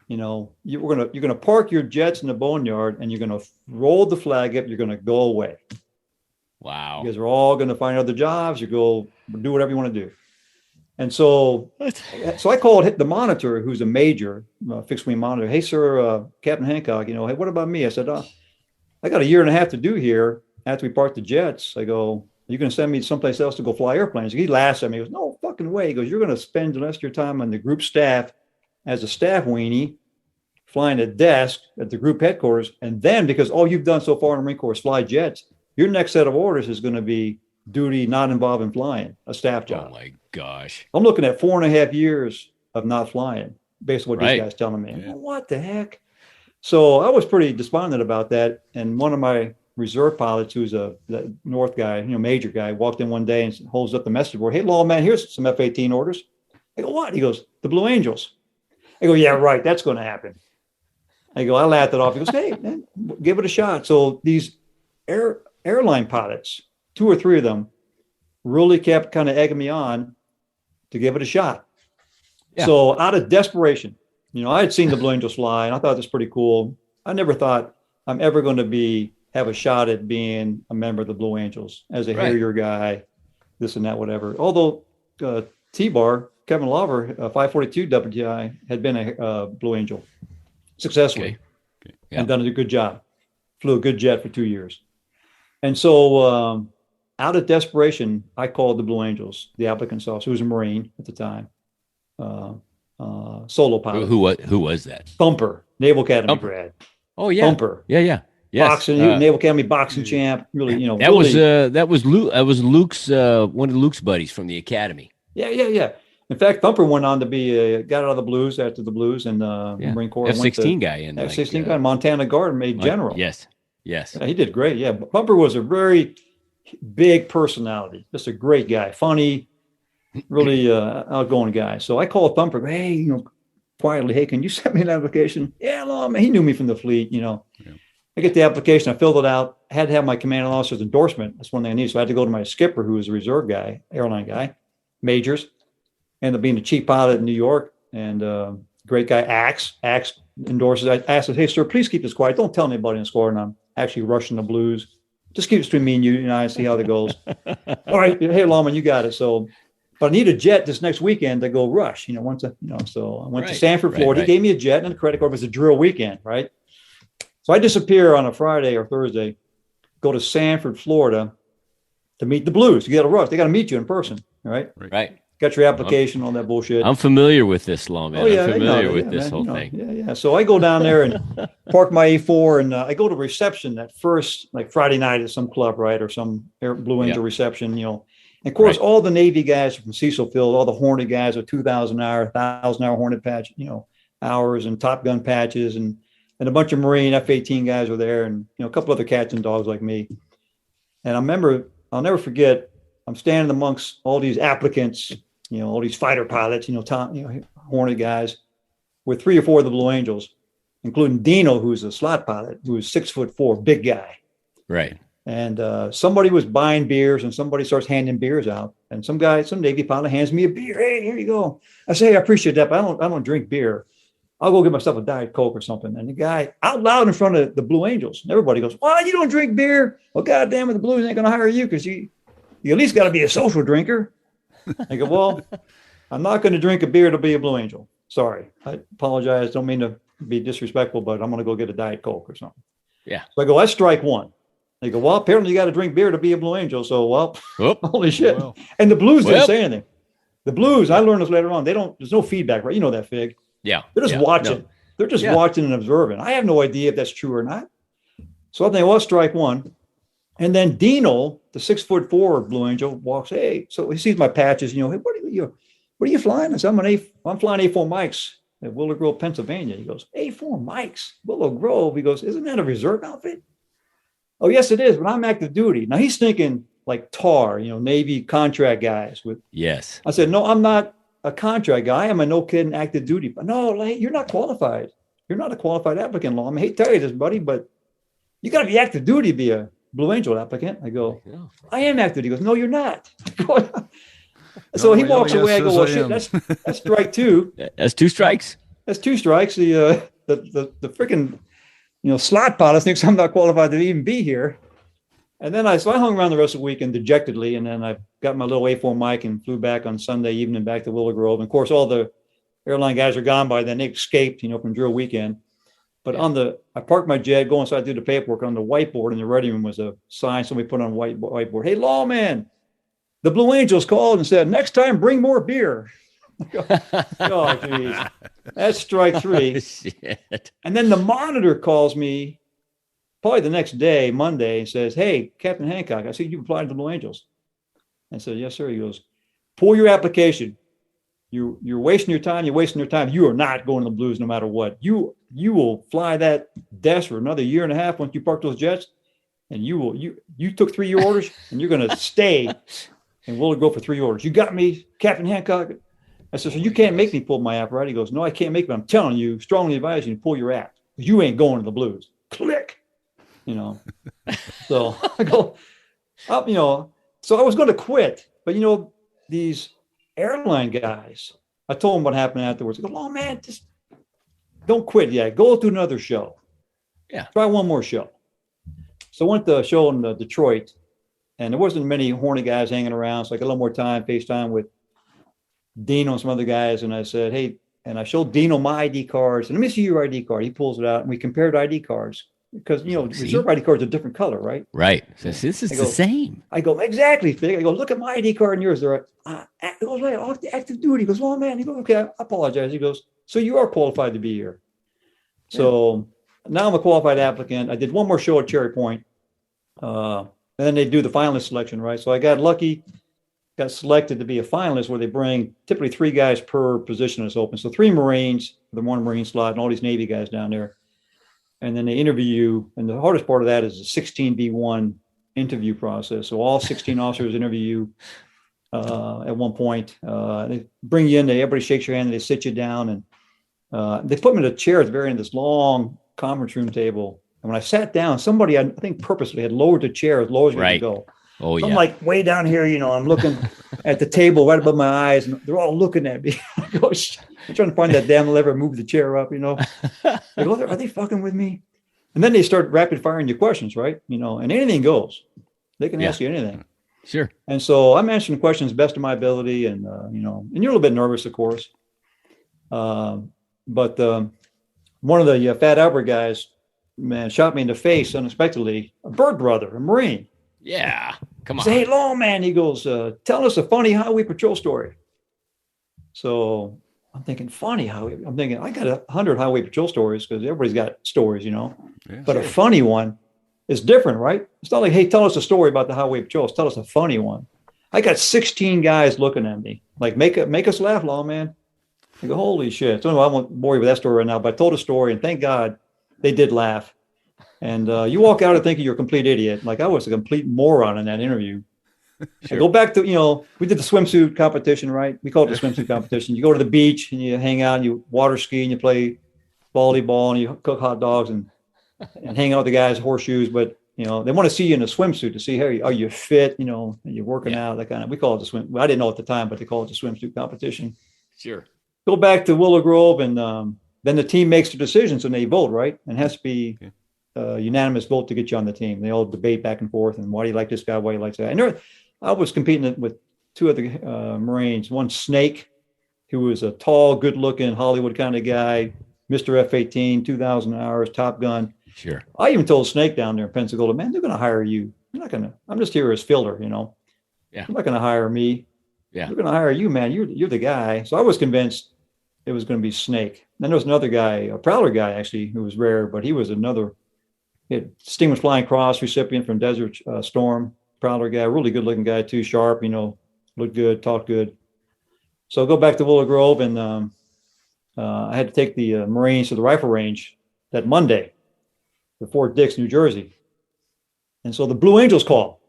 Speaker 6: You're gonna park your jets in the boneyard, and you're gonna roll the flag up. You're gonna go away.
Speaker 5: Wow!
Speaker 6: You guys are all gonna find other jobs. You go do whatever you want to do. And so I called the monitor, who's a major, fixed wing monitor. Hey, sir, Captain Hancock. Hey, what about me? I said, I got a year and a half to do here after we park the jets. I go, you're gonna send me someplace else to go fly airplanes? He laughs at me. He goes, no fucking way. He goes, you're gonna spend the rest of your time on the group staff as a staff weenie, flying a desk at the group headquarters. And then, because all you've done so far in the Marine Corps is fly jets, your next set of orders is going to be duty not involving flying, a staff job.
Speaker 5: Oh my gosh.
Speaker 6: I'm looking at 4.5 years of not flying, based on what these guys telling me.
Speaker 3: Yeah.
Speaker 6: What the heck? So I was pretty despondent about that. And one of my reserve pilots, who's the North guy, major guy, walked in one day and holds up the message board. Hey, Lawman, here's some F-18 orders. I go, what? He goes, the Blue Angels. I go, yeah, right. That's going to happen. I laughed it off. He goes, hey, man, give it a shot. So these airline pilots, 2 or 3 of them, really kept kind of egging me on to give it a shot. Yeah. So out of desperation, I had seen the Blue Angels fly, and I thought it was pretty cool. I never thought I'm ever going to have a shot at being a member of the Blue Angels as a Harrier guy, this and that, whatever. Although T-Bar, Kevin Lover, 542 WTI, had been a Blue Angel successfully and done a good job. Flew a good jet for 2 years. And so out of desperation, I called the Blue Angels, the applicant's office, who was a Marine at the time, solo pilot.
Speaker 5: Who was that?
Speaker 6: Thumper, Naval Academy grad.
Speaker 5: Oh, yeah.
Speaker 6: Thumper.
Speaker 5: Yeah. Yes.
Speaker 6: Boxing, Naval Academy boxing champ. Really,
Speaker 5: that was Luke's one of Luke's buddies from the academy.
Speaker 6: Yeah. In fact, Thumper went on to be got out of the Blues after the Blues and Marine Corps.
Speaker 5: F-16 guy in
Speaker 6: F-16 guy, Montana Guard, made general.
Speaker 5: Yes.
Speaker 6: Yeah, he did great. Yeah, Thumper was a very big personality, just a great guy, funny, really outgoing guy. So I called Thumper. Hey, quietly, hey, can you send me an application? Yeah, Lawman. He knew me from the fleet, I get the application. I filled it out. I had to have my commanding officer's endorsement. That's one thing I need. So I had to go to my skipper, who was a reserve guy, airline guy, Majors. Ended up being the chief pilot in New York, and great guy, Axe endorses. I asked him, hey, sir, please keep this quiet. Don't tell anybody in the squadron I'm actually rushing the blues. Just keep it between me and you, and I see how that goes. All right. Hey, Lawman, you got it. So, but I need a jet this next weekend to go rush, so I went to Sanford, Florida. He gave me a jet and a credit card. It was a drill weekend, right? So I disappear on a Friday or Thursday, go to Sanford, Florida to meet the blues. You got to rush. They got to meet you in person, right?
Speaker 5: Right.
Speaker 6: Got your application, all that bullshit.
Speaker 5: I'm familiar with this, Lawman.
Speaker 6: Oh, yeah,
Speaker 5: I'm familiar with
Speaker 6: man,
Speaker 5: this whole thing.
Speaker 6: Yeah. So I go down there and park my A4, and I go to reception that first, like Friday night at some club, right? Or some Blue Angel reception, And of course, all the Navy guys from Cecil Field, all the Hornet guys are 2,000 hour, 1,000-hour Hornet patch, hours and Top Gun patches, and a bunch of Marine F-18 guys were there, and a couple other cats and dogs like me. And I remember, I'll never forget, I'm standing amongst all these applicants, all these fighter pilots, Hornet guys, with 3 or 4 of the Blue Angels, including Dino, who's a slot pilot, who was 6'4", big guy.
Speaker 5: Right.
Speaker 6: And somebody was buying beers, and somebody starts handing beers out. And some Navy pilot hands me a beer. Hey, here you go. I say, I appreciate that, but I don't drink beer. I'll go get myself a Diet Coke or something. And the guy out loud in front of the Blue Angels, and everybody goes, "Why you don't drink beer? Well, goddamn it, the Blues ain't going to hire you because you at least got to be a social drinker." I go, "Well, I'm not going to drink a beer to be a Blue Angel. Sorry. I apologize. Don't mean to be disrespectful, but I'm going to go get a Diet Coke or something."
Speaker 5: Yeah.
Speaker 6: So I go, "That's strike one." They go, "Well, apparently you got to drink beer to be a Blue Angel." So, holy shit. Well. And the Blues didn't say anything. The Blues, I learned this later on, there's no feedback, right? You know that, Fig.
Speaker 5: Yeah.
Speaker 6: They're just watching. No. They're just watching and observing. I have no idea if that's true or not. So I think, well, strike one. And then Dino, the 6'4" Blue Angel, walks. Hey, so he sees my patches. Hey, what are you flying? I said, I'm flying A4 Mikes at Willow Grove, Pennsylvania. He goes, A4 Mikes, Willow Grove. He goes, isn't that a reserve outfit? Oh, yes, it is. But I'm active duty. Now he's thinking like TAR, Navy contract guys.
Speaker 5: Yes.
Speaker 6: I said, no, I'm not a contract guy. I'm a no kidding active duty. But no, you're not qualified. You're not a qualified applicant, Law. I hate to tell you this, buddy, but you got to be active duty to be a Blue Angel applicant. I go, I am active. He goes, no, you're not. So he walks away. I go, well, shit, that's strike two.
Speaker 5: That's 2 strikes.
Speaker 6: That's 2 strikes. The freaking, slot pilot thinks I'm not qualified to even be here. And then I hung around the rest of the weekend dejectedly. And then I got my little A4 mic and flew back on Sunday evening back to Willow Grove. And of course, all the airline guys are gone by then. They escaped, from drill weekend. But I parked my jet, go inside, do the paperwork. On the whiteboard in the ready room was a sign somebody put on a whiteboard. Hey, Lawman, the Blue Angels called and said, next time, bring more beer. Oh, geez. That's strike 3.
Speaker 5: Shit.
Speaker 6: And then the monitor calls me probably the next day, Monday, and says, hey, Captain Hancock, I see you applied to the Blue Angels. I said, yes, sir. He goes, pull your application. You're wasting your time. You're wasting your time. You are not going to the Blues no matter what. You will fly that desk for another year and a half once you park those jets, and you took 3 year orders, and you're going to stay and we'll go for 3 orders. You got me, Captain Hancock. I said, so you can't make me pull my app, right? He goes, no, I can't make it. I'm telling you, strongly advise you to pull your app because you ain't going to the Blues. Click. So I go up, so I was going to quit, but these airline guys, I told them what happened afterwards. I go, oh man, just don't quit yet. Go to another show.
Speaker 5: Yeah.
Speaker 6: Try one more show. So I went to a show in Detroit, and there wasn't many Hornet guys hanging around. So I got a little more time, FaceTime with Dino and some other guys. And I said, hey, and I showed Dino my ID cards. And let me see your ID card. He pulls it out, and we compared ID cards. Because, reserve ID cards are a different color, right?
Speaker 5: Right. So this is the same.
Speaker 6: I go, exactly, Fig. I go, look at my ID card and yours. They're he goes, right, off the active duty. He goes, oh, man. He goes, okay, I apologize. He goes, so you are qualified to be here. So now I'm a qualified applicant. I did one more show at Cherry Point. And then they do the finalist selection, right? So I got lucky, got selected to be a finalist where they bring typically 3 guys per position that's open. So 3 Marines, the 1 Marine slot, and all these Navy guys down there. And then they interview you. And the hardest part of that is the 16v1 interview process. So all 16 officers interview you at one point. They bring you in, everybody shakes your hand, and they sit you down. And they put me in a chair at the very end of this long conference room table. And when I sat down, somebody, I think purposely, had lowered the chair as low as we could go.
Speaker 5: Oh,
Speaker 6: so
Speaker 5: yeah.
Speaker 6: I'm like way down here, I'm looking at the table right above my eyes, and they're all looking at me. I'm trying to find that damn lever, move the chair up, They go, are they fucking with me? And then they start rapid firing your questions, right? And anything goes. They can ask you anything.
Speaker 5: Sure.
Speaker 6: And so I'm answering questions best of my ability, and and you're a little bit nervous, of course. But one of the Fat Albert guys, man, shot me in the face unexpectedly. A bird brother, a Marine.
Speaker 5: Yeah. Come on.
Speaker 6: Say, hey, Lawman. He goes, tell us a funny highway patrol story. So I'm thinking, funny highway. I'm thinking, I got 100 highway patrol stories because everybody's got stories, But a funny one is different, right? It's not like, hey, tell us a story about the highway patrols. Tell us a funny one. I got 16 guys looking at me like, make us laugh, Lawman. I go, holy shit. So anyway, I won't bore you with that story right now, but I told a story, and thank God they did laugh. And you walk out and thinking you're a complete idiot. Like I was a complete moron in that interview. Sure. I go back to, we did the swimsuit competition, right? We call it the swimsuit competition. You go to the beach and you hang out and you water ski and you play volleyball and you cook hot dogs and hang out with the guys, horseshoes. But, they want to see you in a swimsuit to see, hey, are you fit? And you're working out, that kind of, we call it the swim. I didn't know at the time, but they call it the swimsuit competition.
Speaker 5: Sure.
Speaker 6: Go back to Willow Grove, and then the team makes the decisions and they vote, right? And it has to be unanimous vote to get you on the team. They all debate back and forth, and why do you like this guy? Why do you like that? And I was competing with two other Marines. One, Snake, who was a tall, good-looking Hollywood kind of guy, Mr. F-18, 2,000 hours, Top Gun.
Speaker 5: Sure.
Speaker 6: I even told Snake down there in Pensacola, man, they're going to hire you. I'm just here as filler,
Speaker 5: Yeah.
Speaker 6: They're not going to hire me.
Speaker 5: Yeah.
Speaker 6: They're going to hire you, man. You're the guy. So I was convinced it was going to be Snake. Then there was another guy, a Prowler guy, actually, who was rare, but he was Sting was flying cross, recipient from Desert Storm, Prowler guy, really good looking guy too, sharp, looked good, talked good. So go back to Willow Grove, and I had to take the Marines to the rifle range that Monday to Fort Dix, New Jersey. And so the Blue Angels call.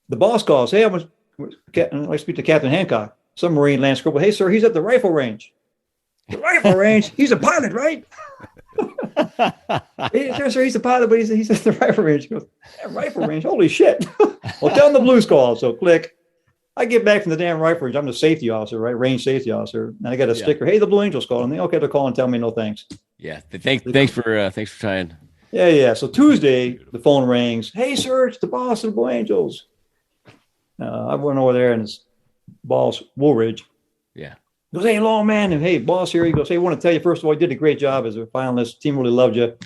Speaker 6: The boss calls, hey, I'd like to speak to Captain Hancock. Some Marine Lance Corporal, hey, sir, he's at the rifle range. The rifle range? He's a pilot, right? Hey, sir, he's a pilot, but he's at the rifle range. He goes, rifle range? Holy shit. Well, tell him the Blues call. So click. I get back from the damn rifle range. I'm the safety officer, right? Range safety officer. And I got a sticker. Hey, the Blue Angels call. And they, okay, they're calling, tell me no thanks.
Speaker 5: Yeah. Thanks for trying.
Speaker 6: Yeah. So Tuesday, the phone rings. Hey, sir, it's the boss of the Blue Angels. I went over there, and it's boss Woolridge.
Speaker 5: Yeah.
Speaker 6: He goes, hey, Lawman, and hey, boss here. He goes, hey, I want to tell you, first of all, you did a great job as a finalist. Team really loved you.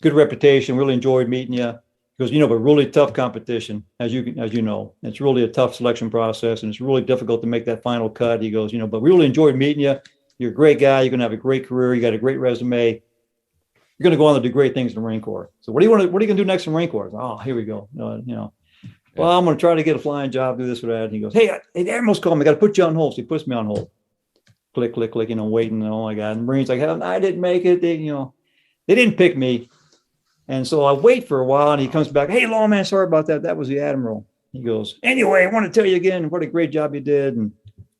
Speaker 6: Good reputation. Really enjoyed meeting you. He goes, but really tough competition, as you know. It's really a tough selection process, and it's really difficult to make that final cut. He goes, but really enjoyed meeting you. You're a great guy. You're going to have a great career. You got a great resume. You're going to go on to do great things in the Marine Corps. So what are you going to do next in the Marine Corps? Oh, here we go. Well, I'm going to try to get a flying job, do this or that. And he goes, hey, the Admiral's calling me. I got to put you on hold. So he puts me on hold. Click, waiting. Oh my God. And the Marine's like, I didn't make it. They didn't pick me. And so I wait for a while, and he comes back. Hey, Lawman, sorry about that. That was the Admiral. He goes, anyway, I want to tell you again what a great job you did. And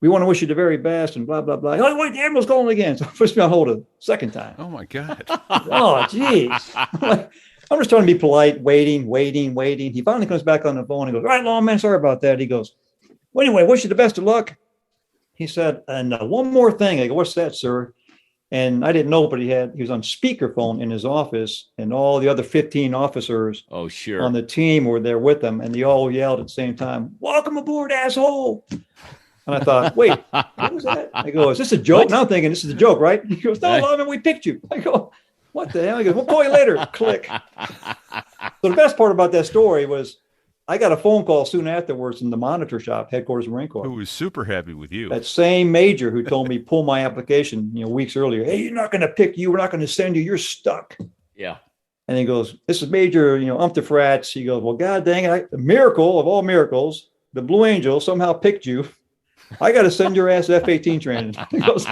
Speaker 6: we want to wish you the very best and blah, blah, blah. Oh, wait, the Admiral's calling again. So he puts me on hold a second time.
Speaker 3: Oh my God.
Speaker 6: Oh, geez. I'm just trying to be polite, waiting. He finally comes back on the phone and goes, all right, Lawman, sorry about that. He goes, well, anyway, wish you the best of luck. He said, and one more thing. I go, what's that, sir? And I didn't know, but he was on speakerphone in his office, and all the other 15 officers on the team were there with him, and they all yelled at the same time, welcome aboard, asshole. And I thought, wait, what was that? I go, is this a joke? Now I'm thinking, this is a joke, right? He goes, no, Lawman, we picked you. I go, what the hell? He goes, we'll call you later. Click. So the best part about that story was I got a phone call soon afterwards from the monitor shop, headquarters of Marine Corps.
Speaker 3: Who was super happy with you.
Speaker 6: That same major who told me pull my application, weeks earlier. Hey, you're not going to pick you. We're not going to send you. You're stuck.
Speaker 5: Yeah.
Speaker 6: And he goes, this is Major, Frats. He goes, well, God dang it. A miracle of all miracles. The Blue Angel somehow picked you. I got to send your ass F-18 training. He goes,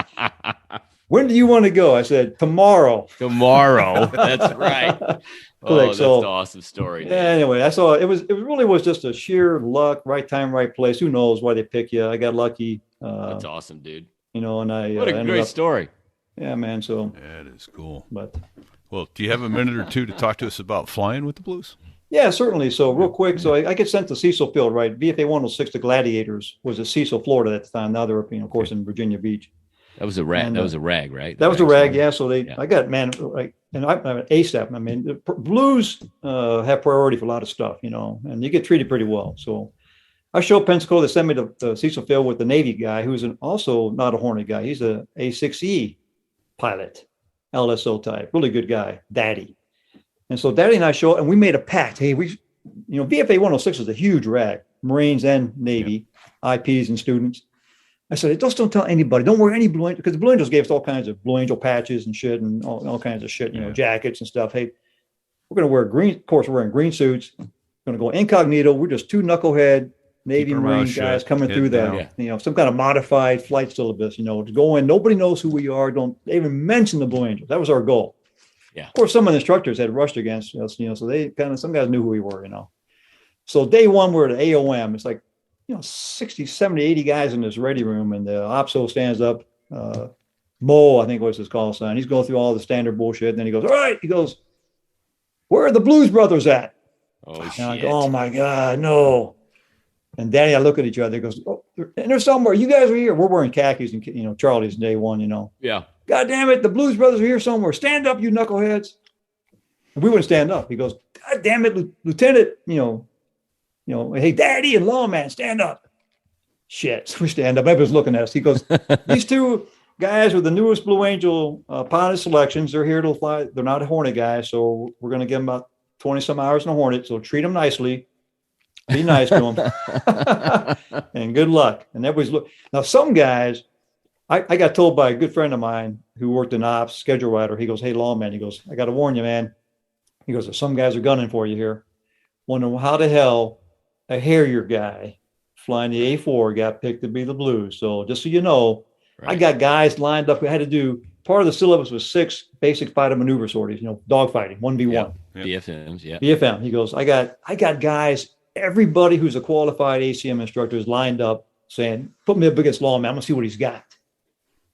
Speaker 6: when do you want to go? I said, tomorrow.
Speaker 5: That's right. Oh, that's an awesome story.
Speaker 6: Yeah, anyway, I saw it really was just a sheer luck, right time, right place. Who knows why they pick you? I got lucky.
Speaker 5: That's awesome, dude.
Speaker 6: And I
Speaker 5: what a great story.
Speaker 6: Yeah, man. So
Speaker 3: that is cool.
Speaker 6: But
Speaker 3: Well, do you have a minute or two to talk to us about flying with the Blues?
Speaker 6: Yeah, certainly. So real quick, so I get sent to Cecil Field, right? VFA 106, the Gladiators, was at Cecil, Florida at the time. Now they're up, of course, in Virginia Beach.
Speaker 5: That was a rag.
Speaker 6: And,
Speaker 5: that was a rag, right?
Speaker 6: That was a rag, yeah. So
Speaker 5: Yeah.
Speaker 6: I got, man, like, and I'm an ASAP. I mean, the Blues have priority for a lot of stuff, and you get treated pretty well. So I show up Pensacola. They send me to Cecil Field with the Navy guy, who's also not a Hornet guy. He's a A6E pilot, LSO type, really good guy, Daddy. And so Daddy and I show up, and we made a pact. Hey, VFA 106 is a huge rag, Marines and Navy, IPs and students. I said, just don't tell anybody. Don't wear any Blue Angels, because the Blue Angels gave us all kinds of Blue Angel patches and shit and all kinds of shit, jackets and stuff. Hey, we're going to wear green. Of course, we're wearing green suits. We're going to go incognito. We're just two knucklehead Navy Marine guys coming through the, some kind of modified flight syllabus, to go in. Nobody knows who we are. Don't even mention the Blue Angels. That was our goal.
Speaker 5: Yeah.
Speaker 6: Of course, some of the instructors had rushed against us, so they some guys knew who we were, So day one, we're at AOM. It's like, 60, 70, 80 guys in this ready room, and the OPSO stands up. Mo, I think was his call sign. He's going through all the standard bullshit. And then he goes, all right. He goes, where are the Blues Brothers at?
Speaker 5: Oh, shit.
Speaker 6: And I go, oh, my God, no. And Danny, I look at each other. He goes, oh, and they're somewhere. You guys are here. We're wearing khakis and, Charlie's day one,
Speaker 5: Yeah.
Speaker 6: God damn it. The Blues Brothers are here somewhere. Stand up, you knuckleheads. And we wouldn't stand up. He goes, God damn it, Lieutenant, hey, Daddy and Lawman, stand up. Shit. So we stand up. Everybody's looking at us. He goes, these two guys with the newest Blue Angel pilot selections, they're here to fly. They're not a Hornet guys, so we're going to give them about 20 some hours in a Hornet. So treat them nicely. Be nice to them. And good luck. And everybody's look. Now, some guys, I got told by a good friend of mine who worked in ops, schedule writer. He goes, hey, Lawman. He goes, I got to warn you, man. He goes, some guys are gunning for you here. Wondering how the hell a Harrier guy flying the A4 got picked to be the Blues. So just so you know, right. I got guys lined up. We had to do part of the syllabus was 6 basic fighter maneuver sorties, dogfighting, 1v1.
Speaker 5: Yep. BFMs, yeah.
Speaker 6: BFM. He goes, I got guys, everybody who's a qualified ACM instructor is lined up saying, put me up against Lawman. I'm gonna see what he's got.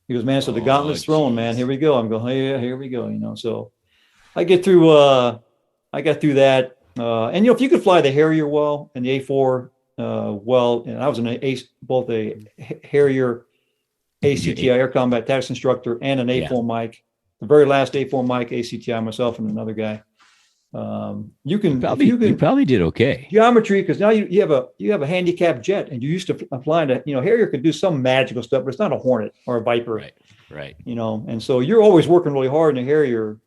Speaker 6: He goes, man, so the gauntlet's thrown, man. Here we go. I'm going, hey, yeah, here we go, So I got through that. And if you could fly the Harrier well and the A4 well, and I was both a Harrier ACTI air combat tactics instructor and an A4 mic. The very last A4 mic ACTI myself and another guy. You
Speaker 5: probably did okay.
Speaker 6: Geometry, because now you have a handicapped jet, and you used to fly to Harrier could do some magical stuff, but it's not a Hornet or a Viper,
Speaker 5: right.
Speaker 6: And so you're always working really hard in a Harrier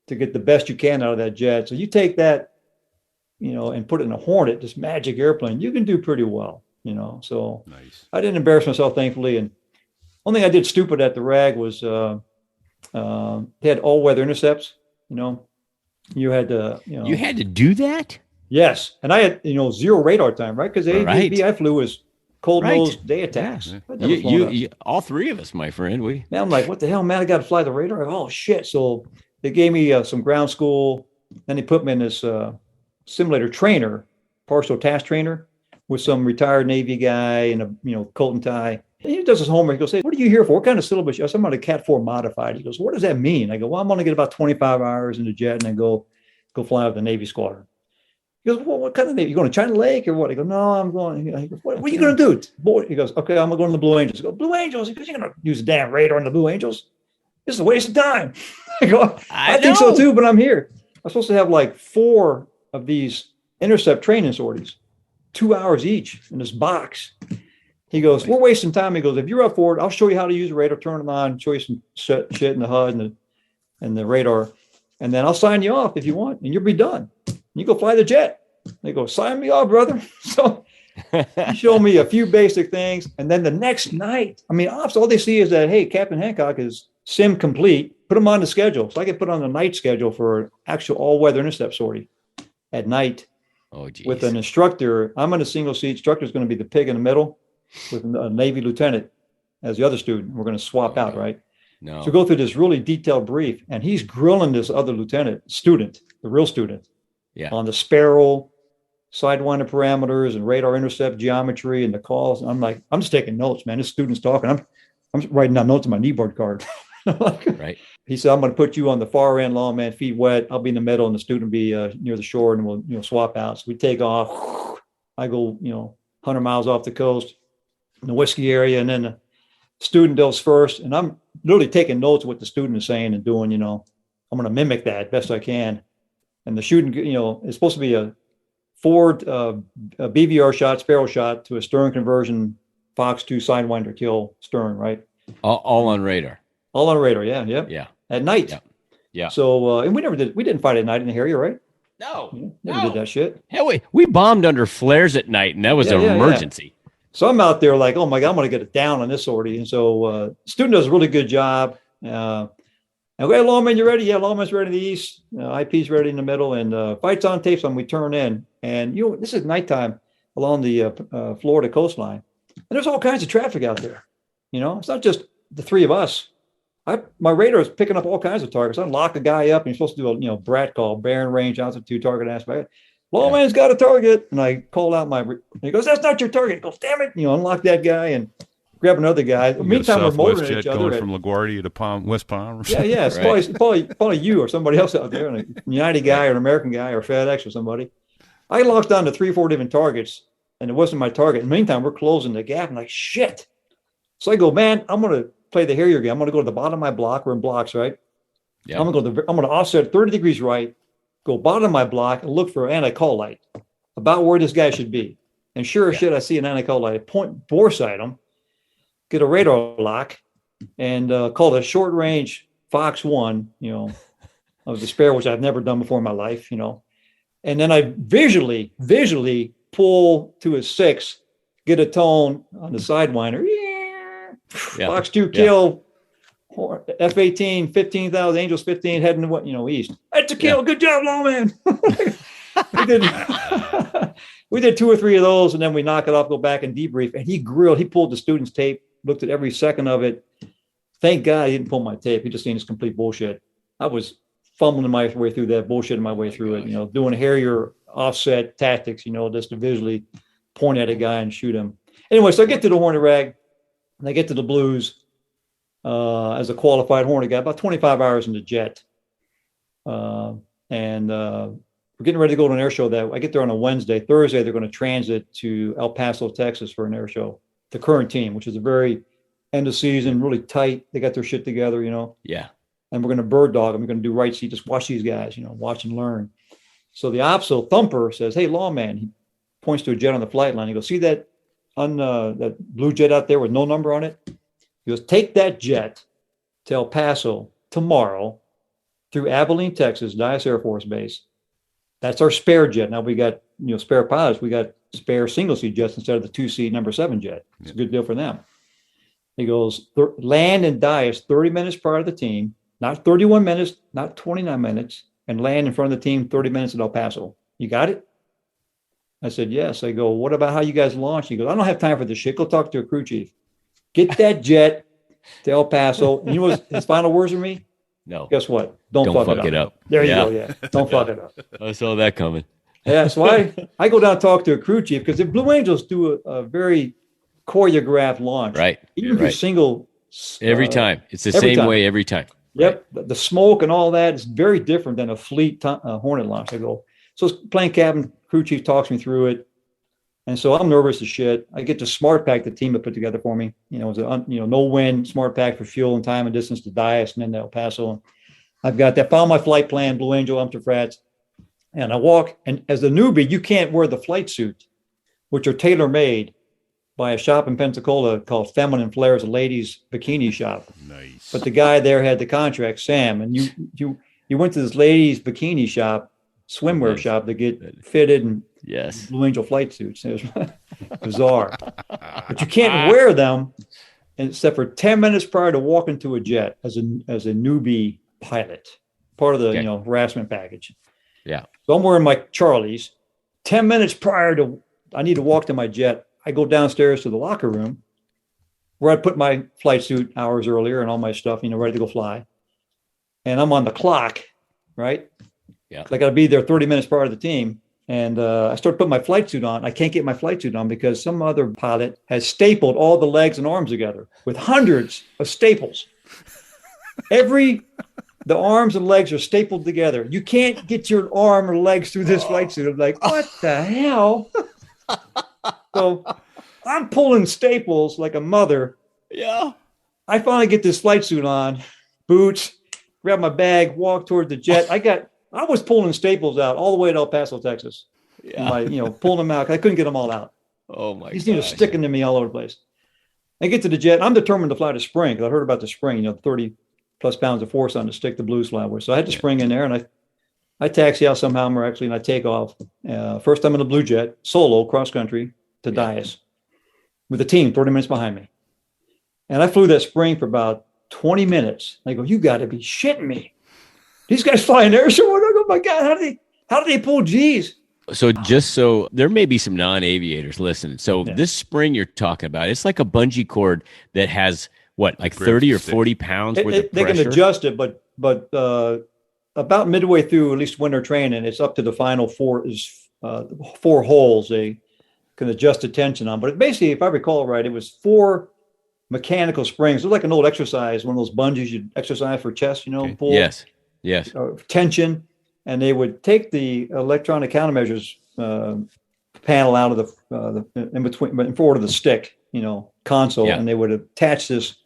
Speaker 6: to get the best you can out of that jet. So you take that. And put it in a Hornet, this magic airplane, you can do pretty well, So
Speaker 3: nice. I
Speaker 6: didn't embarrass myself, thankfully. And only thing I did stupid at the RAG was they had all-weather intercepts, You had to,
Speaker 5: You had to do that?
Speaker 6: Yes. And I had, zero radar time, right? Because the AV I flew was cold-nosed day attacks.
Speaker 5: Yeah. You, all three of us, my friend.
Speaker 6: Man, I'm like, what the hell, man? I got to fly the radar. Oh, shit. So they gave me some ground school. Then they put me in this simulator trainer, partial task trainer, with some retired Navy guy and a coat and tie. And he does his homework. He goes, hey, what are you here for? What kind of syllabus? I said, I'm on a Cat 4 modified. He goes, what does that mean? I go, well, I'm going to get about 25 hours in the jet and then go fly with the Navy squadron. He goes, well, what kind of Navy? You going to China Lake or what? I go, no, I'm going. He goes, what are you going to do? Boy, he goes, okay, I'm going to go to the Blue Angels. I go, Blue Angels? He goes, you're going to use a damn radar in the Blue Angels? This is a waste of time. I go, I think so too, but I'm here. I'm supposed to have like 4 of these intercept training sorties, 2 hours each in this box. He goes, we're wasting time. He goes, if you're up for it, I'll show you how to use the radar, turn it on, show you some shit in the HUD and the radar. And then I'll sign you off if you want, and you'll be done. You go fly the jet. They go, sign me off, brother. So he showed me a few basic things. And then the next night, ops, all they see is that, hey, Captain Hancock is sim complete. Put him on the schedule. So I get put on the night schedule for an actual all-weather intercept sortie at night.
Speaker 5: Oh, geez.
Speaker 6: With an instructor. I'm in a single seat. Instructor is going to be the pig in the middle with a Navy lieutenant as the other student. We're going to swap out, right?
Speaker 5: No.
Speaker 6: So go through this really detailed brief, and he's grilling this other student, the real student, on the Sparrow, sidewinder parameters and radar intercept geometry and the calls. And I'm like, I'm just taking notes, man. This student's talking. I'm writing down notes on my kneeboard card.
Speaker 5: Right.
Speaker 6: He said, I'm going to put you on the far end, Lawman, feet wet. I'll be in the middle, and the student will be near the shore, and we'll swap out. So we take off. I go 100 miles off the coast in the whiskey area, and then the student goes first, and I'm literally taking notes of what the student is saying and doing. I'm going to mimic that best I can. And the shooting, it's supposed to be a forward a BVR shot, sparrow shot to a stern conversion, Fox 2 sidewinder kill stern, right?
Speaker 5: All on radar.
Speaker 6: All on radar, yeah.
Speaker 5: Yeah.
Speaker 6: At night.
Speaker 5: Yeah.
Speaker 6: So, and we didn't fight at night in the Harrier, right?
Speaker 5: No.
Speaker 6: Never did that shit.
Speaker 5: Hell, we bombed under flares at night, and that was an emergency.
Speaker 6: Yeah. So I'm out there like, oh my God, I'm going to get it down on this sortie. And so student does a really good job. And okay, Lawman, you ready? Yeah, Lawman's ready in the east. IP's ready in the middle, and fights on tape. So we turn in, and this is nighttime along the Florida coastline, and there's all kinds of traffic out there. It's not just the three of us. My radar is picking up all kinds of targets. I lock a guy up, and you're supposed to do a BRAT call, bearing range altitude target aspect. Lawman's got a target, and I call out he goes, "That's not your target." He goes, "Damn it!" Unlock that guy and grab another guy. Meantime, we're motoring each other.
Speaker 3: Going from LaGuardia to West Palm.
Speaker 6: Yeah. It's probably you or somebody else out there, a United guy or an American guy or FedEx or somebody. I locked on to 3-4 different targets, and it wasn't my target. In the meantime, we're closing the gap. I'm like, shit. So I go, man, I'm going to play the Harrier game. I'm going to go to the bottom of my block. We're in blocks, right? Yeah. I'm going to offset 30 degrees right, go bottom of my block, and look for an anti-call light about where this guy should be. And sure as shit, I see an anti-call light. I point bore sight him, get a radar lock, and call it a short range Fox 1, of the spare, which I've never done before in my life, And then I visually pull to a 6, get a tone on the sidewinder. Fox 2 kill, F-18, 15,000, Angels 15, heading east. That's a kill. Yeah. Good job, Lawman. We did 2 or 3 of those, and then we knock it off, go back and debrief. And he pulled the student's tape, looked at every second of it. Thank God he didn't pull my tape. He just seen this complete bullshit. I was fumbling my way through that, bullshitting my way through it, doing Harrier offset tactics, just to visually point at a guy and shoot him. Anyway, so I get to the Hornet Rag, and I get to the Blues as a qualified Hornet guy, about 25 hours in the jet. And we're getting ready to go to an air show I get there on a Wednesday. Thursday, they're going to transit to El Paso, Texas for an air show. The current team, which is a very end of season, really tight. They got their shit together,
Speaker 5: Yeah.
Speaker 6: And we're going to bird dog them. We're going to do right seat, just watch these guys, watch and learn. So the OPSO Thumper says, "Hey, Lawman," he points to a jet on the flight line. He goes, "See that that blue jet out there with no number on it?" He goes, "Take that jet to El Paso tomorrow through Abilene, Texas, Dyess Air Force Base. That's our spare jet. Now we got, spare pilots. We got spare single seat jets instead of the 2-seat number 7 jet. It's a good deal for them." He goes, "Land in Dyess 30 minutes prior to the team, not 31 minutes, not 29 minutes, and land in front of the team 30 minutes at El Paso. You got it?" I said, "Yes." I go, "What about how you guys launch?" He goes, "I don't have time for this shit. Go talk to a crew chief. Get that jet to El Paso." And you know what his final words were me?
Speaker 5: No.
Speaker 6: Guess what? Don't fuck it up. There you go. Yeah. Don't fuck it up.
Speaker 5: I saw that coming.
Speaker 6: Yeah. So I go down and talk to a crew chief, because the Blue Angels do a very choreographed launch.
Speaker 5: Right.
Speaker 6: Even if you're single.
Speaker 5: Every time. It's the same way every time.
Speaker 6: Yep. Right. The smoke and all that is very different than a fleet Hornet launch. I go, so plane captain, crew chief talks me through it. And so I'm nervous as shit. I get the smart pack the team had put together for me. It was a no wind smart pack for fuel and time and distance to Dyess and then to El Paso. And I've got that. Found my flight plan, Blue Angel, Frats. And I walk, and as a newbie, you can't wear the flight suit, which are tailor-made by a shop in Pensacola called Feminine Flares, a ladies' bikini shop.
Speaker 3: Nice.
Speaker 6: But the guy there had the contract, Sam, and you went to this ladies' bikini shop, swimwear shop, to get fitted and Blue Angel flight suits. It was bizarre. But you can't wear them except for 10 minutes prior to walking to a jet as a newbie pilot, part of the harassment package.
Speaker 5: Yeah.
Speaker 6: So I'm wearing my Charlies. 10 minutes prior to I need to walk to my jet, I go downstairs to the locker room where I put my flight suit hours earlier and all my stuff, ready to go fly. And I'm on the clock, right?
Speaker 5: Yeah.
Speaker 6: I got to be there 30 minutes prior to the team. And I start putting my flight suit on. I can't get my flight suit on because some other pilot has stapled all the legs and arms together with hundreds of staples. The arms and legs are stapled together. You can't get your arm or legs through this flight suit. I'm like, what the hell? So I'm pulling staples like a mother.
Speaker 5: Yeah.
Speaker 6: I finally get this flight suit on, boots, grab my bag, walk toward the jet. I was pulling staples out all the way to El Paso, Texas. Yeah. Pulling them out. I couldn't get them all out.
Speaker 5: Oh my god.
Speaker 6: These things are sticking to me all over the place. I get to the jet. I'm determined to fly the spring because I heard about the spring, 30 plus pounds of force on the stick the blues fly with. So I had to spring in there, and I taxi out somehow miraculously, and I take off. First time in a blue jet, solo, cross country to Dias with a team 30 minutes behind me. And I flew that spring for about 20 minutes. I go, you got to be shitting me. These guys fly in air show. Oh my God, how do they pull G's?
Speaker 5: So there may be some non-aviators listening. So this spring you're talking about, it's like a bungee cord that has what, like 30 or 40 pounds worth of pressure?
Speaker 6: They can adjust it, but about midway through, at least winter training, it's up to the final four holes they can adjust the tension on. But basically, if I recall right, it was 4 mechanical springs. It was like an old exercise, one of those bungees you exercise for chest, pull.
Speaker 5: Yes.
Speaker 6: Tension. And they would take the electronic countermeasures panel out of the in between, in forward of the stick, console, and they would attach this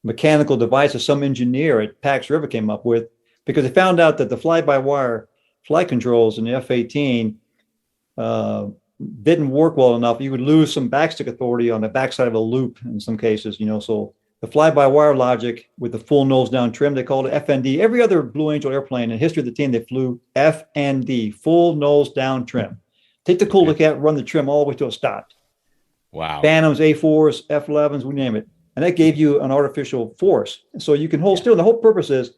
Speaker 6: mechanical device that some engineer at Pax River came up with, because they found out that the fly-by-wire flight controls in the F-18 didn't work well enough. You would lose some backstick authority on the backside of a loop in some cases, so the fly-by-wire logic with the full nose down trim, they called it FND. Every other Blue Angel airplane in the history of the team, they flew FND, full nose down trim. Take the cooler cap, run the trim all the way till it stopped.
Speaker 5: Wow.
Speaker 6: Phantoms, A4s, F11s, we name it. And that gave you an artificial force. So you can hold still. And the whole purpose is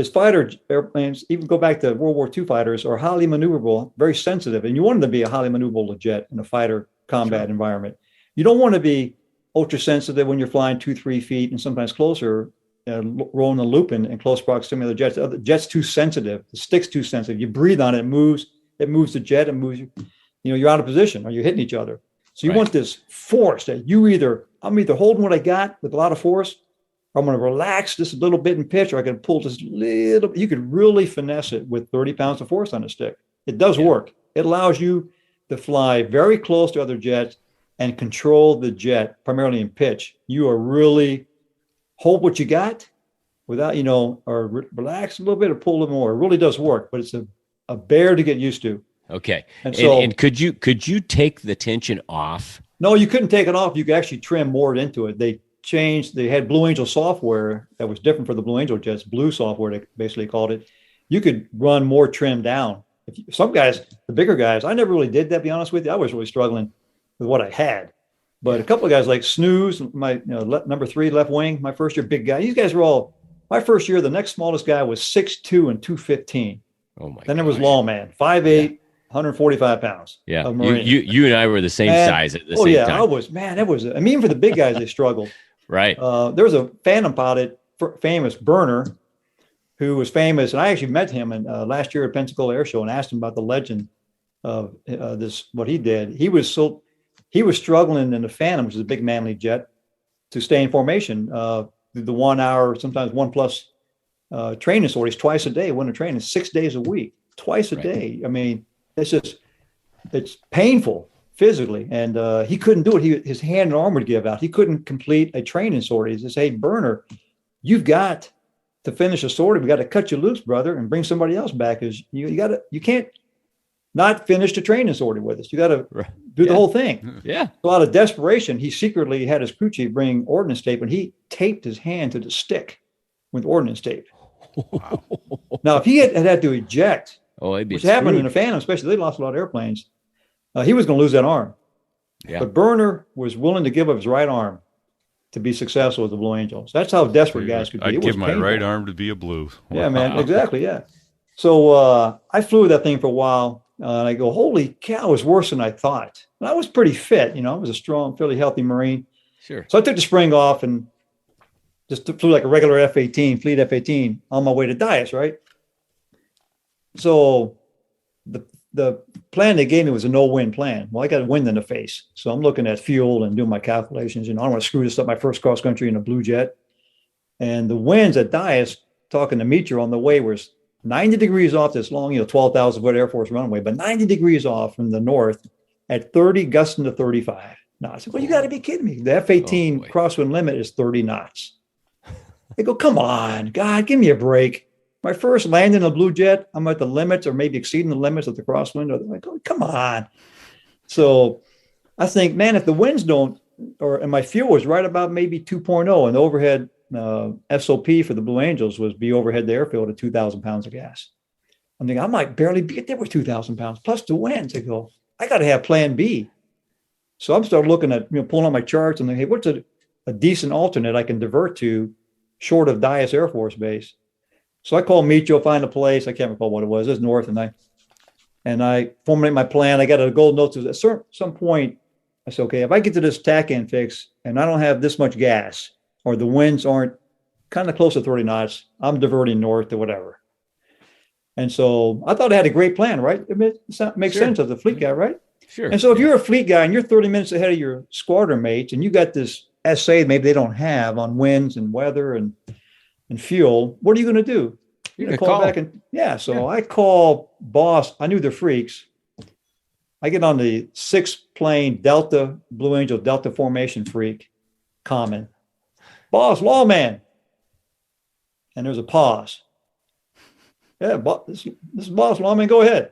Speaker 6: fighter airplanes, even go back to World War II fighters, are highly maneuverable, very sensitive. And you want them to be a highly maneuverable jet in a fighter combat environment. You don't want to be ultra sensitive when you're flying 2-3 feet and sometimes closer, rolling a loop in close proximity to the jets. The jet's too sensitive. The stick's too sensitive. You breathe on it, it moves the jet, it moves you. You're out of position or you're hitting each other. So you want this force that I'm either holding what I got with a lot of force, or I'm going to relax just a little bit in pitch, or I can pull just a little. You could really finesse it with 30 pounds of force on a stick. It does work. It allows you to fly very close to other jets and control the jet primarily in pitch. You are really hold what you got without, or relax a little bit or pull a little more. It really does work, but it's a bear to get used to.
Speaker 5: Okay. And could you take the tension off?
Speaker 6: No, you couldn't take it off. You could actually trim more into it. They had Blue Angel software that was different for the Blue Angel jets, Blue software, they basically called it. You could run more trim down. Some guys, the bigger guys, I never really did that, to be honest with you. I was really struggling with what I had. But a couple of guys like Snooze, my number 3 left wing, my first year, big guy. These guys were all, my first year, the next smallest guy was 6'2" and 215.
Speaker 2: Oh my!
Speaker 6: Then there was Lawman, 5'8", 145 pounds.
Speaker 5: Yeah, you and I were the same size at the same time.
Speaker 6: Oh yeah, even for the big guys, they struggled.
Speaker 5: Right.
Speaker 6: There was a Phantom pilot, famous Burner, who was famous, and I actually met him in last year at Pensacola Air Show and asked him about the legend of what he did. He was struggling in the Phantom, which is a big manly jet, to stay in formation. The 1 hour, sometimes 1+ training sorties twice a day, winter training, 6 days a week, twice a day. I mean, it's painful physically. And he couldn't do it. His hand and arm would give out. He couldn't complete a training sortie. He says, hey, Burner, you've got to finish a sortie. We got to cut you loose, brother, and bring somebody else back. Because you can't not finish the training sortie with us. You got to do the whole thing.
Speaker 5: Yeah.
Speaker 6: So out of desperation, he secretly had his crew chief bring ordnance tape, and he taped his hand to the stick with ordnance tape. Wow. Now, if he had to eject, which happened in the Phantom, especially, they lost a lot of airplanes, he was going to lose that arm. Yeah. But Burner was willing to give up his right arm to be successful with the Blue Angels. That's how desperate guys could be.
Speaker 3: I'd give my right arm to be a blue.
Speaker 6: Yeah, man, exactly, yeah. So I flew that thing for a while, and I go, holy cow, it was worse than I thought. And I was pretty fit, I was a strong, fairly healthy Marine.
Speaker 5: Sure.
Speaker 6: So I took the spring off and just flew like a regular F-18, fleet F-18, on my way to Dias, right? So the plan they gave me was a no-win plan. Well, I got a wind in the face. So I'm looking at fuel and doing my calculations. I don't want to screw this up, my first cross-country in a blue jet. And the winds at Dias talking to Meecher on the way. We're 90 degrees off this long, 12,000 foot Air Force runway, but 90 degrees off from the north at 30, gusting to 35 knots. Well, you got to be kidding me. The F-18 crosswind limit is 30 knots. They go, come on, God, give me a break. My first landing in a Blue Jet, I'm at the limits or maybe exceeding the limits of the crosswind. They're like, oh, come on. So I think, man, if the winds don't, and my fuel was right about maybe 2.0, and the overhead SOP for the Blue Angels was be overhead the airfield at 2,000 pounds of gas. I'm thinking, I might barely get there with 2,000 pounds, plus the winds. I go, I got to have plan B. So I'm starting looking at, pulling on my charts and thinking, hey, what's a decent alternate I can divert to short of Dyess Air Force Base? So I called Micho, find a place. I can't recall what it was. It was north, and I formulate my plan. I got a gold note to at some point. I said, okay, if I get to this TACAN fix and I don't have this much gas, or the winds aren't kind of close to 30 knots, I'm diverting north to whatever. And so I thought I had a great plan, right? It makes sense as a fleet guy, right?
Speaker 5: Sure.
Speaker 6: And so if you're a fleet guy and you're 30 minutes ahead of your squadron mates and you got this essay maybe they don't have on winds and weather and fuel, what are you going to do? You're going to call back So I call boss. I knew they're freaks. I get on the 6-plane Delta Blue Angel Delta formation freak common. Boss, Lawman. And there's a pause. Yeah, this is Boss Lawman, go ahead.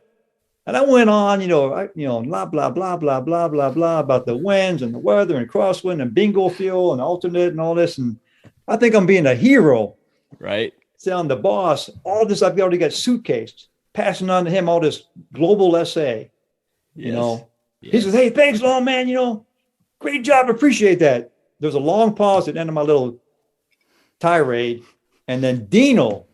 Speaker 6: And I went on, blah, blah, blah, blah, blah, blah, blah, about the winds and the weather and crosswind and bingo fuel and alternate and all this. And I think I'm being a hero.
Speaker 5: Right.
Speaker 6: Telling the boss, all this, I've already got suitcased, passing on to him all this global essay.
Speaker 5: Yes.
Speaker 6: He says, hey, thanks, Lawman, great job, appreciate that. There's a long pause at the end of my little tirade. And then Dino,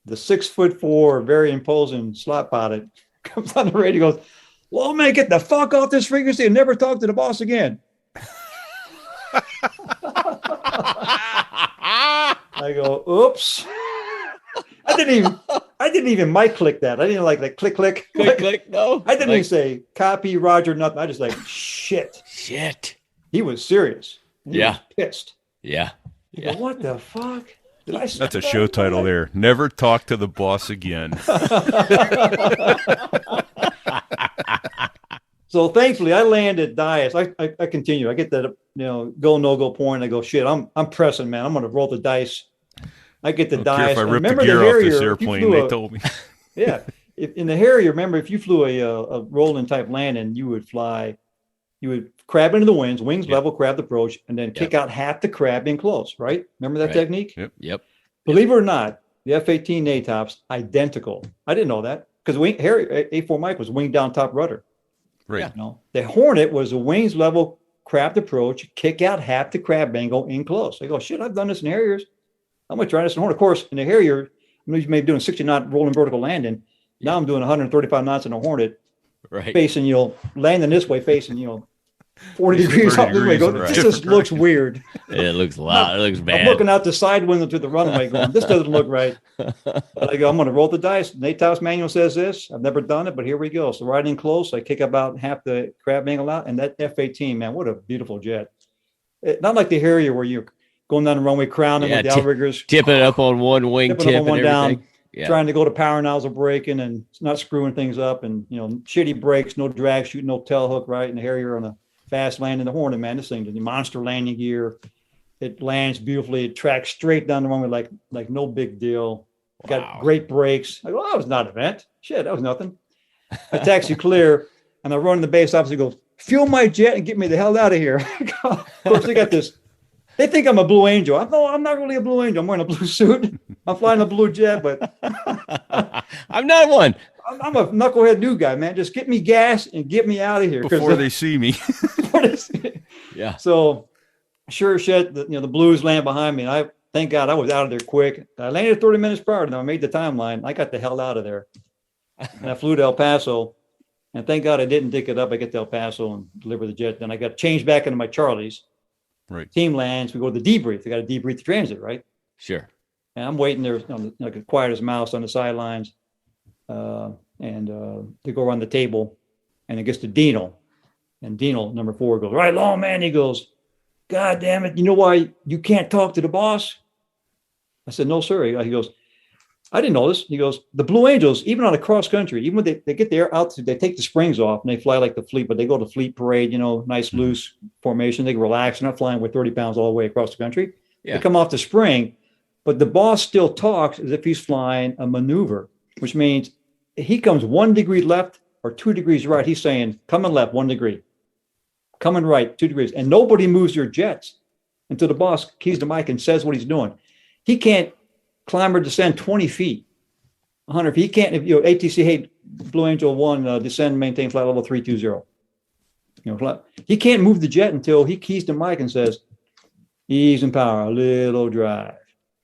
Speaker 6: the 6'4", very imposing slot pilot, comes on the radio, goes, Lawman, get the fuck off this frequency and never talk to the boss again. I go, oops. I didn't even mic click that. I didn't like click.
Speaker 5: Click. No.
Speaker 6: I didn't even say copy, Roger, nothing. I just shit. He was serious. He was pissed.
Speaker 5: Yeah.
Speaker 6: Go, what the fuck?
Speaker 3: That's a show title there. Never talk to the boss again.
Speaker 6: So thankfully I landed Dyess. I continue. I get that, go, no-go point. I go, shit, I'm pressing, man. I'm going to roll the dice. I get the Dyess.
Speaker 3: If I ripped the gear off this airplane, they told me.
Speaker 6: Yeah. In the Harrier, remember, if you flew a rolling type landing, you would crab into the winds, wings level, crab approach, and then kick out half the crab in close, right? Remember that technique?
Speaker 5: Yep.
Speaker 6: Believe it or not, the F-18 NATOPS, identical. I didn't know that because Harrier A4 Mike was wing down top rudder.
Speaker 3: Right.
Speaker 6: The Hornet was a wings level crab approach, kick out half the crab angle in close. I go, shit, I've done this in Harriers. I'm going to try this in Hornet. Of course, in the Harrier, you may be doing 60 knot rolling vertical landing. Now I'm doing 135 knots in a Hornet, facing, landing this way, facing, 40 degrees up this way. This just looks weird.
Speaker 5: It looks loud. It looks bad.
Speaker 6: I'm looking out the side window to the runway going, this doesn't look right. But I go, I'm going to roll the dice. NATOPS manual says this. I've never done it, but here we go. So right in close, I kick about half the crab angle out. And that F-18, man, what a beautiful jet. Not like the Harrier where you're going down the runway, crowning with the outriggers.
Speaker 5: Tipping it up on one wing, tip and everything. Down,
Speaker 6: trying to go to power nozzle braking and not screwing things up. And, shitty brakes, no drag, shooting no tail hook, right? And the Harrier on a fast landing. The Hornet, man, this thing, the monster landing gear. It lands beautifully. It tracks straight down the runway like no big deal. Got great brakes. I go, that was not an event. Shit, that was nothing. I taxi clear, and I run in the base office and goes, fuel my jet and get me the hell out of here. Of course, they got this. They think I'm a Blue Angel. I'm not really a Blue Angel. I'm wearing a blue suit. I'm flying a blue jet, but
Speaker 5: I'm not one.
Speaker 6: I'm a knucklehead new guy, man. Just get me gas and get me out of here
Speaker 3: before they see me.
Speaker 5: Yeah.
Speaker 6: So, sure shit, the Blues land behind me, and I thank God I was out of there quick. I landed 30 minutes prior, and I made the timeline. I got the hell out of there, and I flew to El Paso. And thank God I didn't dick it up. I get to El Paso and deliver the jet. Then I got changed back into my Charlies.
Speaker 3: Right.
Speaker 6: Team lands. We go to the debrief. They got to debrief the transit, right?
Speaker 5: Sure.
Speaker 6: And I'm waiting there, like quiet as a mouse on the sidelines. And they go around the table, and it gets to Dino. And Dino, number 4, goes, right, Lawman. He goes, God damn it. You know why you can't talk to the boss? I said, no, sir. He goes, I didn't know this. He goes, the Blue Angels, even on a cross country, even when they get there altitude, they take the springs off and they fly like the fleet, but they go to fleet parade, nice loose formation. They can relax. They're not flying with 30 pounds all the way across the country.
Speaker 5: Yeah.
Speaker 6: They come off the spring, but the boss still talks as if he's flying a maneuver, which means he comes 1 degree left or 2 degrees right. He's saying, coming left, 1 degree, coming right, 2 degrees. And nobody moves their jets until the boss keys the mic and says what he's doing. He can't climb or descend 20 feet, 100 feet. He can't, if ATC, hey, Blue Angel 1, descend, maintain flight level 320. He can't move the jet until he keys the mic and says, ease and power, a little drive.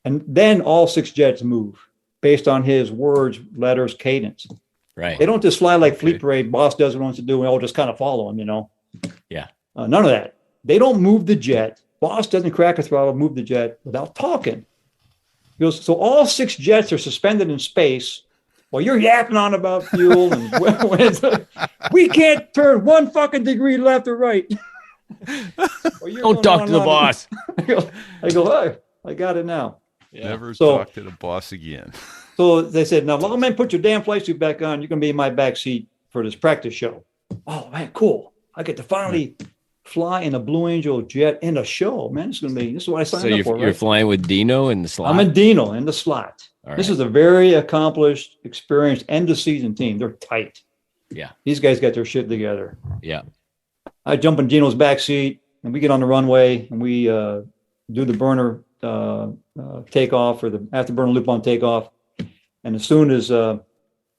Speaker 6: And then all 6 jets move based on his words, letters, cadence.
Speaker 5: Right.
Speaker 6: They don't just fly like fleet parade. Boss does what he wants to do, and we all just kind of follow him,
Speaker 5: Yeah.
Speaker 6: None of that. They don't move the jet. Boss doesn't crack a throttle, move the jet without talking. He goes, so all 6 jets are suspended in space while you're yapping on about fuel and we can't turn 1 fucking degree left or right.
Speaker 5: Don't talk to the boss.
Speaker 6: I go, oh, I got it now.
Speaker 3: Yeah. Never talk to the boss again.
Speaker 6: So they said, now, Lawman, put your damn flight suit back on. You're going to be in my back seat for this practice show. Oh, man, cool. I get to finally fly in a Blue Angel jet in a show, man. This is what I signed up for.
Speaker 5: You're flying with Dino in the slot?
Speaker 6: I'm in Dino in the slot.
Speaker 5: All
Speaker 6: this
Speaker 5: right.
Speaker 6: is a very accomplished, experienced end-of-season team. They're tight.
Speaker 5: Yeah.
Speaker 6: These guys got their shit together.
Speaker 5: Yeah.
Speaker 6: I jump in Dino's back seat, and we get on the runway, and we do the burner takeoff or the afterburner loop on takeoff. And as soon as 2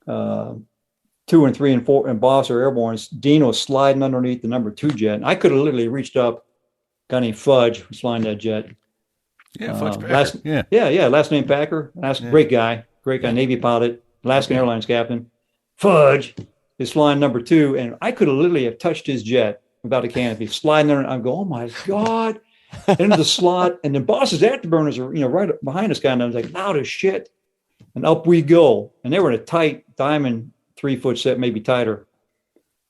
Speaker 6: and 3 and 4 and boss are airborne, Dino's sliding underneath the number 2 jet. And I could have literally reached up, a guy named Fudge who's flying that jet.
Speaker 3: Yeah, Fudge Packer.
Speaker 6: Yeah. Last name Packer. Great guy, Navy pilot, Alaskan Airlines captain. Fudge is flying number 2, and I could have literally have touched his jet without a canopy, sliding there. And I go, oh my God, into the slot. And then boss's afterburners are right behind us, kind of. I was like, loud as shit. And up we go. And they were in a tight diamond 3-foot set, maybe tighter.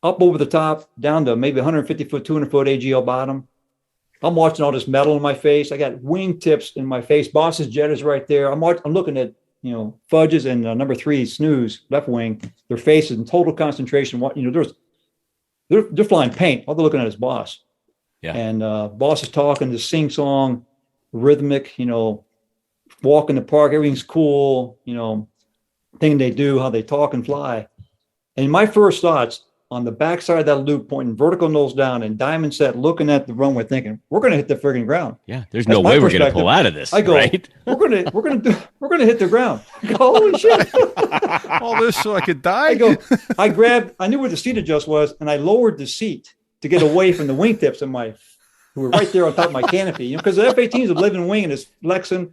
Speaker 6: Up over the top, down to maybe 150 foot, 200 foot AGL bottom. I'm watching all this metal in my face. I got wing tips in my face. Boss's jet is right there. I'm looking at, Fudge's and number 3 Snooze, left wing. Their faces in total concentration. They're flying paint. All they're looking at is boss.
Speaker 5: Yeah.
Speaker 6: And boss is talking, this sing-song, rhythmic, walk in the park, everything's cool, thing they do, how they talk and fly. And my first thoughts on the backside of that loop, pointing vertical nose down and diamond set, looking at the runway, thinking, we're going to hit the friggin' ground.
Speaker 5: Yeah. There's no way we're going to pull out of this.
Speaker 6: I go,
Speaker 5: right?
Speaker 6: we're going to hit the ground. I go, holy shit.
Speaker 3: All this so I could die?
Speaker 6: I knew where the seat adjust was, and I lowered the seat to get away from the wingtips who were right there on top of my canopy, because the F-18 is a living wing and it's flexing.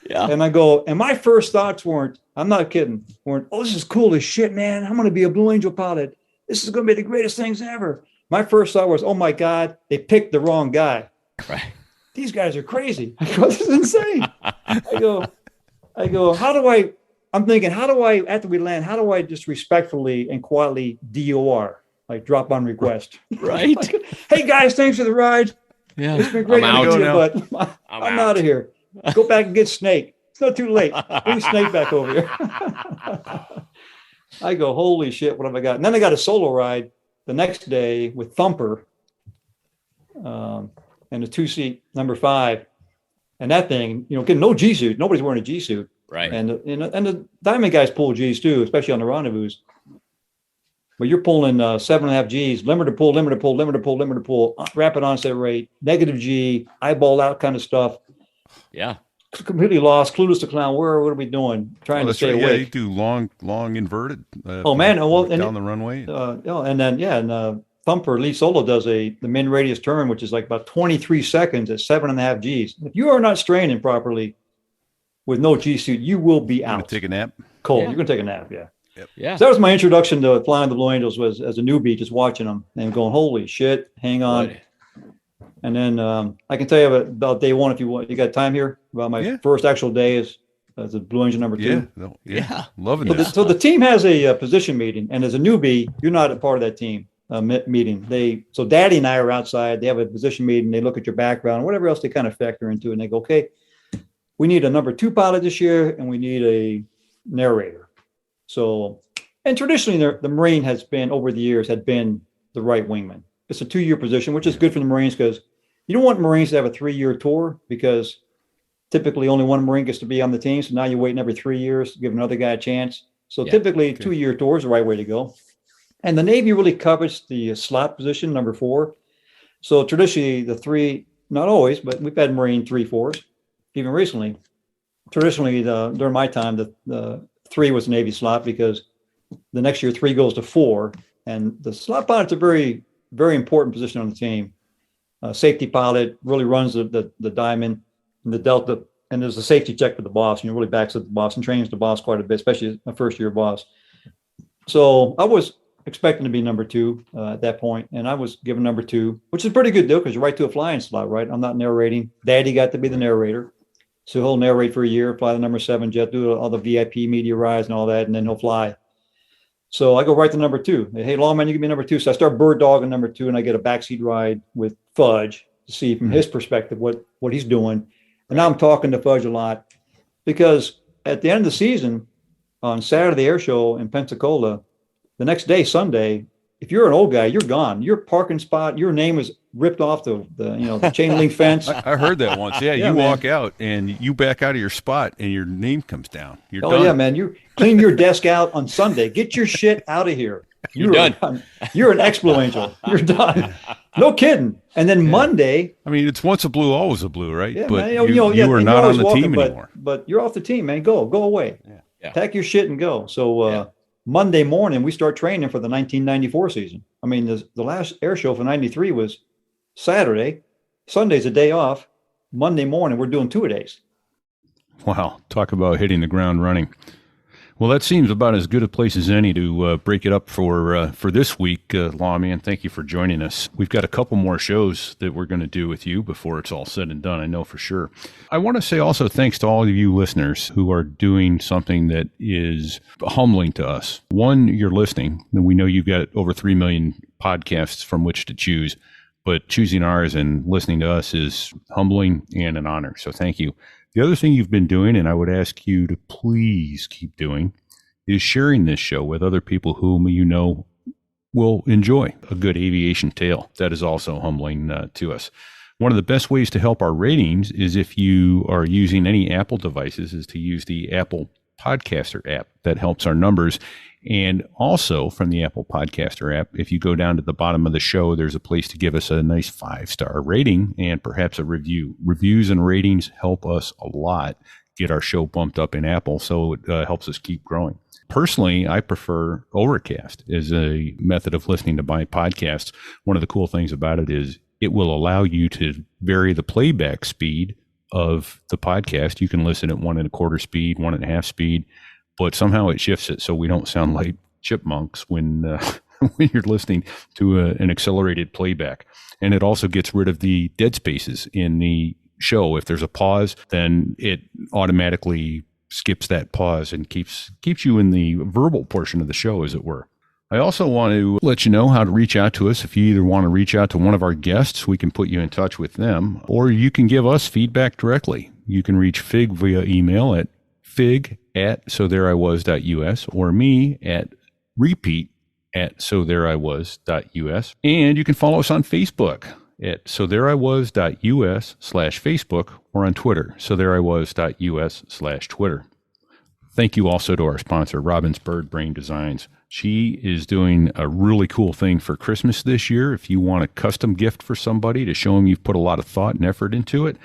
Speaker 5: Yeah.
Speaker 6: And I go, and my first thoughts weren't, I'm not kidding, oh, this is cool as shit, man. I'm going to be a Blue Angel pilot. This is going to be the greatest things ever. My first thought was, oh my God, they picked the wrong guy.
Speaker 5: Right.
Speaker 6: These guys are crazy. I go, this is insane. I go, I'm thinking, after we land, how do I just respectfully and quietly DOR, like drop on request?
Speaker 5: Right.
Speaker 6: Like, hey guys, thanks for the ride.
Speaker 5: Yeah.
Speaker 6: It's been great
Speaker 5: I'm
Speaker 6: to meet you,
Speaker 5: out.
Speaker 6: but I'm out of here. Go back and get Snake. It's not too late. Bring Snake back over here. I go, holy shit, what have I got? And then I got a solo ride the next day with Thumper and a 2-seat number 5. And that thing, getting no G suit. Nobody's wearing a G suit.
Speaker 5: Right.
Speaker 6: And the Diamond guys pull G's too, especially on the rendezvous. But you're pulling 7.5 G's, limiter to pull, rapid onset rate, negative G, eyeball out kind of stuff.
Speaker 5: Yeah.
Speaker 6: Completely lost, clueless to clown. What are we doing? Trying to stay awake.
Speaker 3: Yeah, you do long inverted.
Speaker 6: Down
Speaker 3: the runway.
Speaker 6: And then Thumper Lee Solo does the min radius turn, which is like about 23 seconds at 7.5 G's. If you are not straining properly with no G suit, you will be out.
Speaker 3: Gonna take a nap.
Speaker 6: Cold.
Speaker 5: Yeah.
Speaker 6: You're gonna take a nap. Yeah.
Speaker 3: Yep.
Speaker 5: Yeah.
Speaker 6: So that was my introduction to flying the Blue Angels, was as a newbie, just watching them and going, holy shit, hang on.
Speaker 5: Right.
Speaker 6: And then I can tell you about day one if you want. You got time here? About my first actual day as a Blue Angel number 2.
Speaker 3: Yeah. Loving
Speaker 6: So
Speaker 3: this.
Speaker 6: the team has a position meeting, and as a newbie, you're not a part of that team meeting. So Daddy and I are outside. They have a position meeting. They look at your background, whatever else they kind of factor into, and they go, okay, we need a number 2 pilot this year, and we need a narrator. So, and traditionally the Marine has been, over the years, had been the right wingman. It's a 2-year position, which is good for the Marines because you don't want Marines to have a 3-year tour because typically only one Marine gets to be on the team. So now you're waiting every 3 years to give another guy a chance. So typically 2-year tour is the right way to go. And the Navy really covers the slot position, number 4. So traditionally the 3, not always, but we've had Marine 3-4s, even recently. Traditionally, during my time, the 3 was the Navy slot because the next year 3 goes to 4. And the slot pilot's a very, very important position on the team. Safety pilot really runs the diamond and the delta, and there's a safety check for the boss, and really backs up the boss and trains the boss quite a bit, especially a first-year boss. So I was expecting to be number 2 at that point, and I was given number 2, which is a pretty good deal because you're right to a flying slot, right? I'm not narrating. Daddy got to be the narrator. So he'll narrate for a year, fly the number 7 jet, do all the VIP media rides and all that, and then he'll fly. So I go right to number 2. Hey, Lawman, you give me number 2. So I start bird dogging number 2, and I get a backseat ride with Fudge to see from his perspective what he's doing. And now I'm talking to Fudge a lot because at the end of the season, on Saturday air show in Pensacola, the next day, Sunday, if you're an old guy, you're gone. Your parking spot, your name is ripped off the chain link fence.
Speaker 3: I heard that once. Yeah, you walk out and you back out of your spot and your name comes down. You're done.
Speaker 6: Yeah, man. You clean your desk out on Sunday. Get your shit out of here.
Speaker 5: You're done.
Speaker 6: You're an ex-Blue Angel. You're done. No kidding. And then Monday.
Speaker 3: I mean, it's once a Blue, always a Blue, right?
Speaker 6: Yeah,
Speaker 3: but
Speaker 6: man,
Speaker 3: you are not on the team anymore.
Speaker 6: But you're off the team, man. Go away.
Speaker 5: Yeah.
Speaker 6: Pack your shit and go. So Monday morning, we start training for the 1994 season. I mean, the last air show for 93 was Saturday. Sunday's a day off. Monday morning, we're doing 2-a-days.
Speaker 3: Wow. Talk about hitting the ground running. Well, that seems about as good a place as any to break it up for this week, Lawman. Thank you for joining us. We've got a couple more shows that we're going to do with you before it's all said and done, I know for sure. I want to say also thanks to all of you listeners who are doing something that is humbling to us. One, you're listening, and we know you've got over 3 million podcasts from which to choose, but choosing ours and listening to us is humbling and an honor, so thank you. The other thing you've been doing, and I would ask you to please keep doing, is sharing this show with other people whom you know will enjoy a good aviation tale. That is also humbling to us. One of the best ways to help our ratings is if you are using any Apple devices is to use the Apple Podcaster app. That helps our numbers. And also from the Apple Podcaster app, if you go down to the bottom of the show, there's a place to give us a nice 5-star rating and perhaps a review. Reviews and ratings help us a lot get our show bumped up in Apple, so it helps us keep growing. Personally, I prefer Overcast as a method of listening to my podcasts. One of the cool things about it is it will allow you to vary the playback speed of the podcast. You can listen at 1 1/4 speed, 1 1/2 speed, but somehow it shifts it so we don't sound like chipmunks when when you're listening to an accelerated playback. And it also gets rid of the dead spaces in the show. If there's a pause, then it automatically skips that pause and keeps you in the verbal portion of the show, as it were. I also want to let you know how to reach out to us. If you either want to reach out to one of our guests, we can put you in touch with them, or you can give us feedback directly. You can reach Fig via email at fig@sothereiwas.us or me at repeat@sothereiwas.us. And you can follow us on Facebook at sothereiwas.us/Facebook or on Twitter, sothereiwas.us/Twitter. Thank you also to our sponsor, Robin's Bird Brain Designs. She is doing a really cool thing for Christmas this year. If you want a custom gift for somebody to show them you've put a lot of thought and effort into it,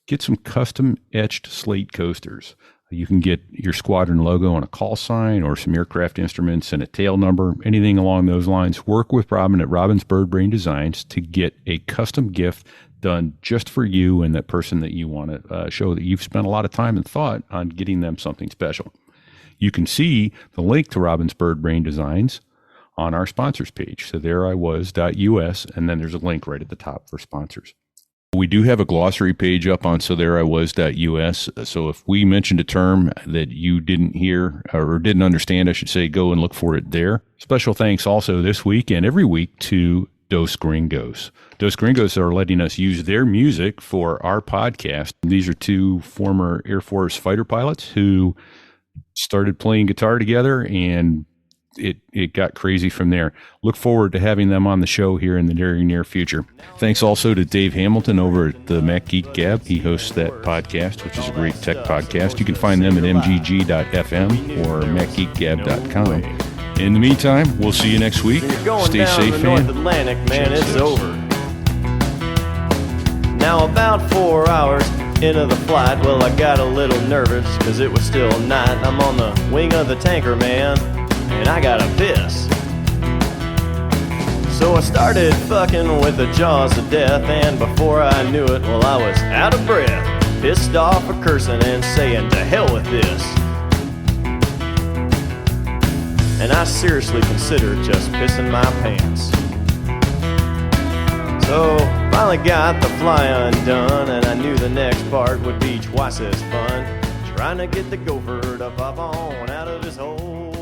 Speaker 3: get some custom etched slate coasters. You can get your squadron logo on a call sign or some aircraft instruments and a tail number, anything along those lines. Work with Robin at Robin's Bird Brain Designs to get a custom gift done just for you and that person that you want to show that you've spent a lot of time and thought on getting them something special. You can see the link to Robin's Bird Brain Designs on our sponsors page, sothereiwas.us, and then there's a link right at the top for sponsors. We do have a glossary page up on sothereiwas.us, so if we mentioned a term that you didn't hear or didn't understand, I should say, go and look for it there. Special thanks also this week and every week to Dos Gringos. Dos Gringos are letting us use their music for our podcast. These are two former Air Force fighter pilots who started playing guitar together, and it got crazy from there. Look forward to having them on the show here in the very near future. Thanks also to Dave Hamilton over at the Mac Geek Gab. He hosts that podcast, which is a great tech podcast. You can find them at mgg.fm or macgeekgab.com. In the meantime, we'll see you next week. Stay safe,
Speaker 4: North Atlantic, man, it's over. Now about 4 hours into the flight, well, I got a little nervous because it was still night. I'm on the wing of the tanker, man, and I gotta piss. So I started fucking with the jaws of death, and before I knew it, well, I was out of breath, pissed off for cursing and saying to hell with this. And I seriously considered just pissing my pants. So finally got the fly undone, and I knew the next part would be twice as fun, trying to get the gopher to pop on out of his hole.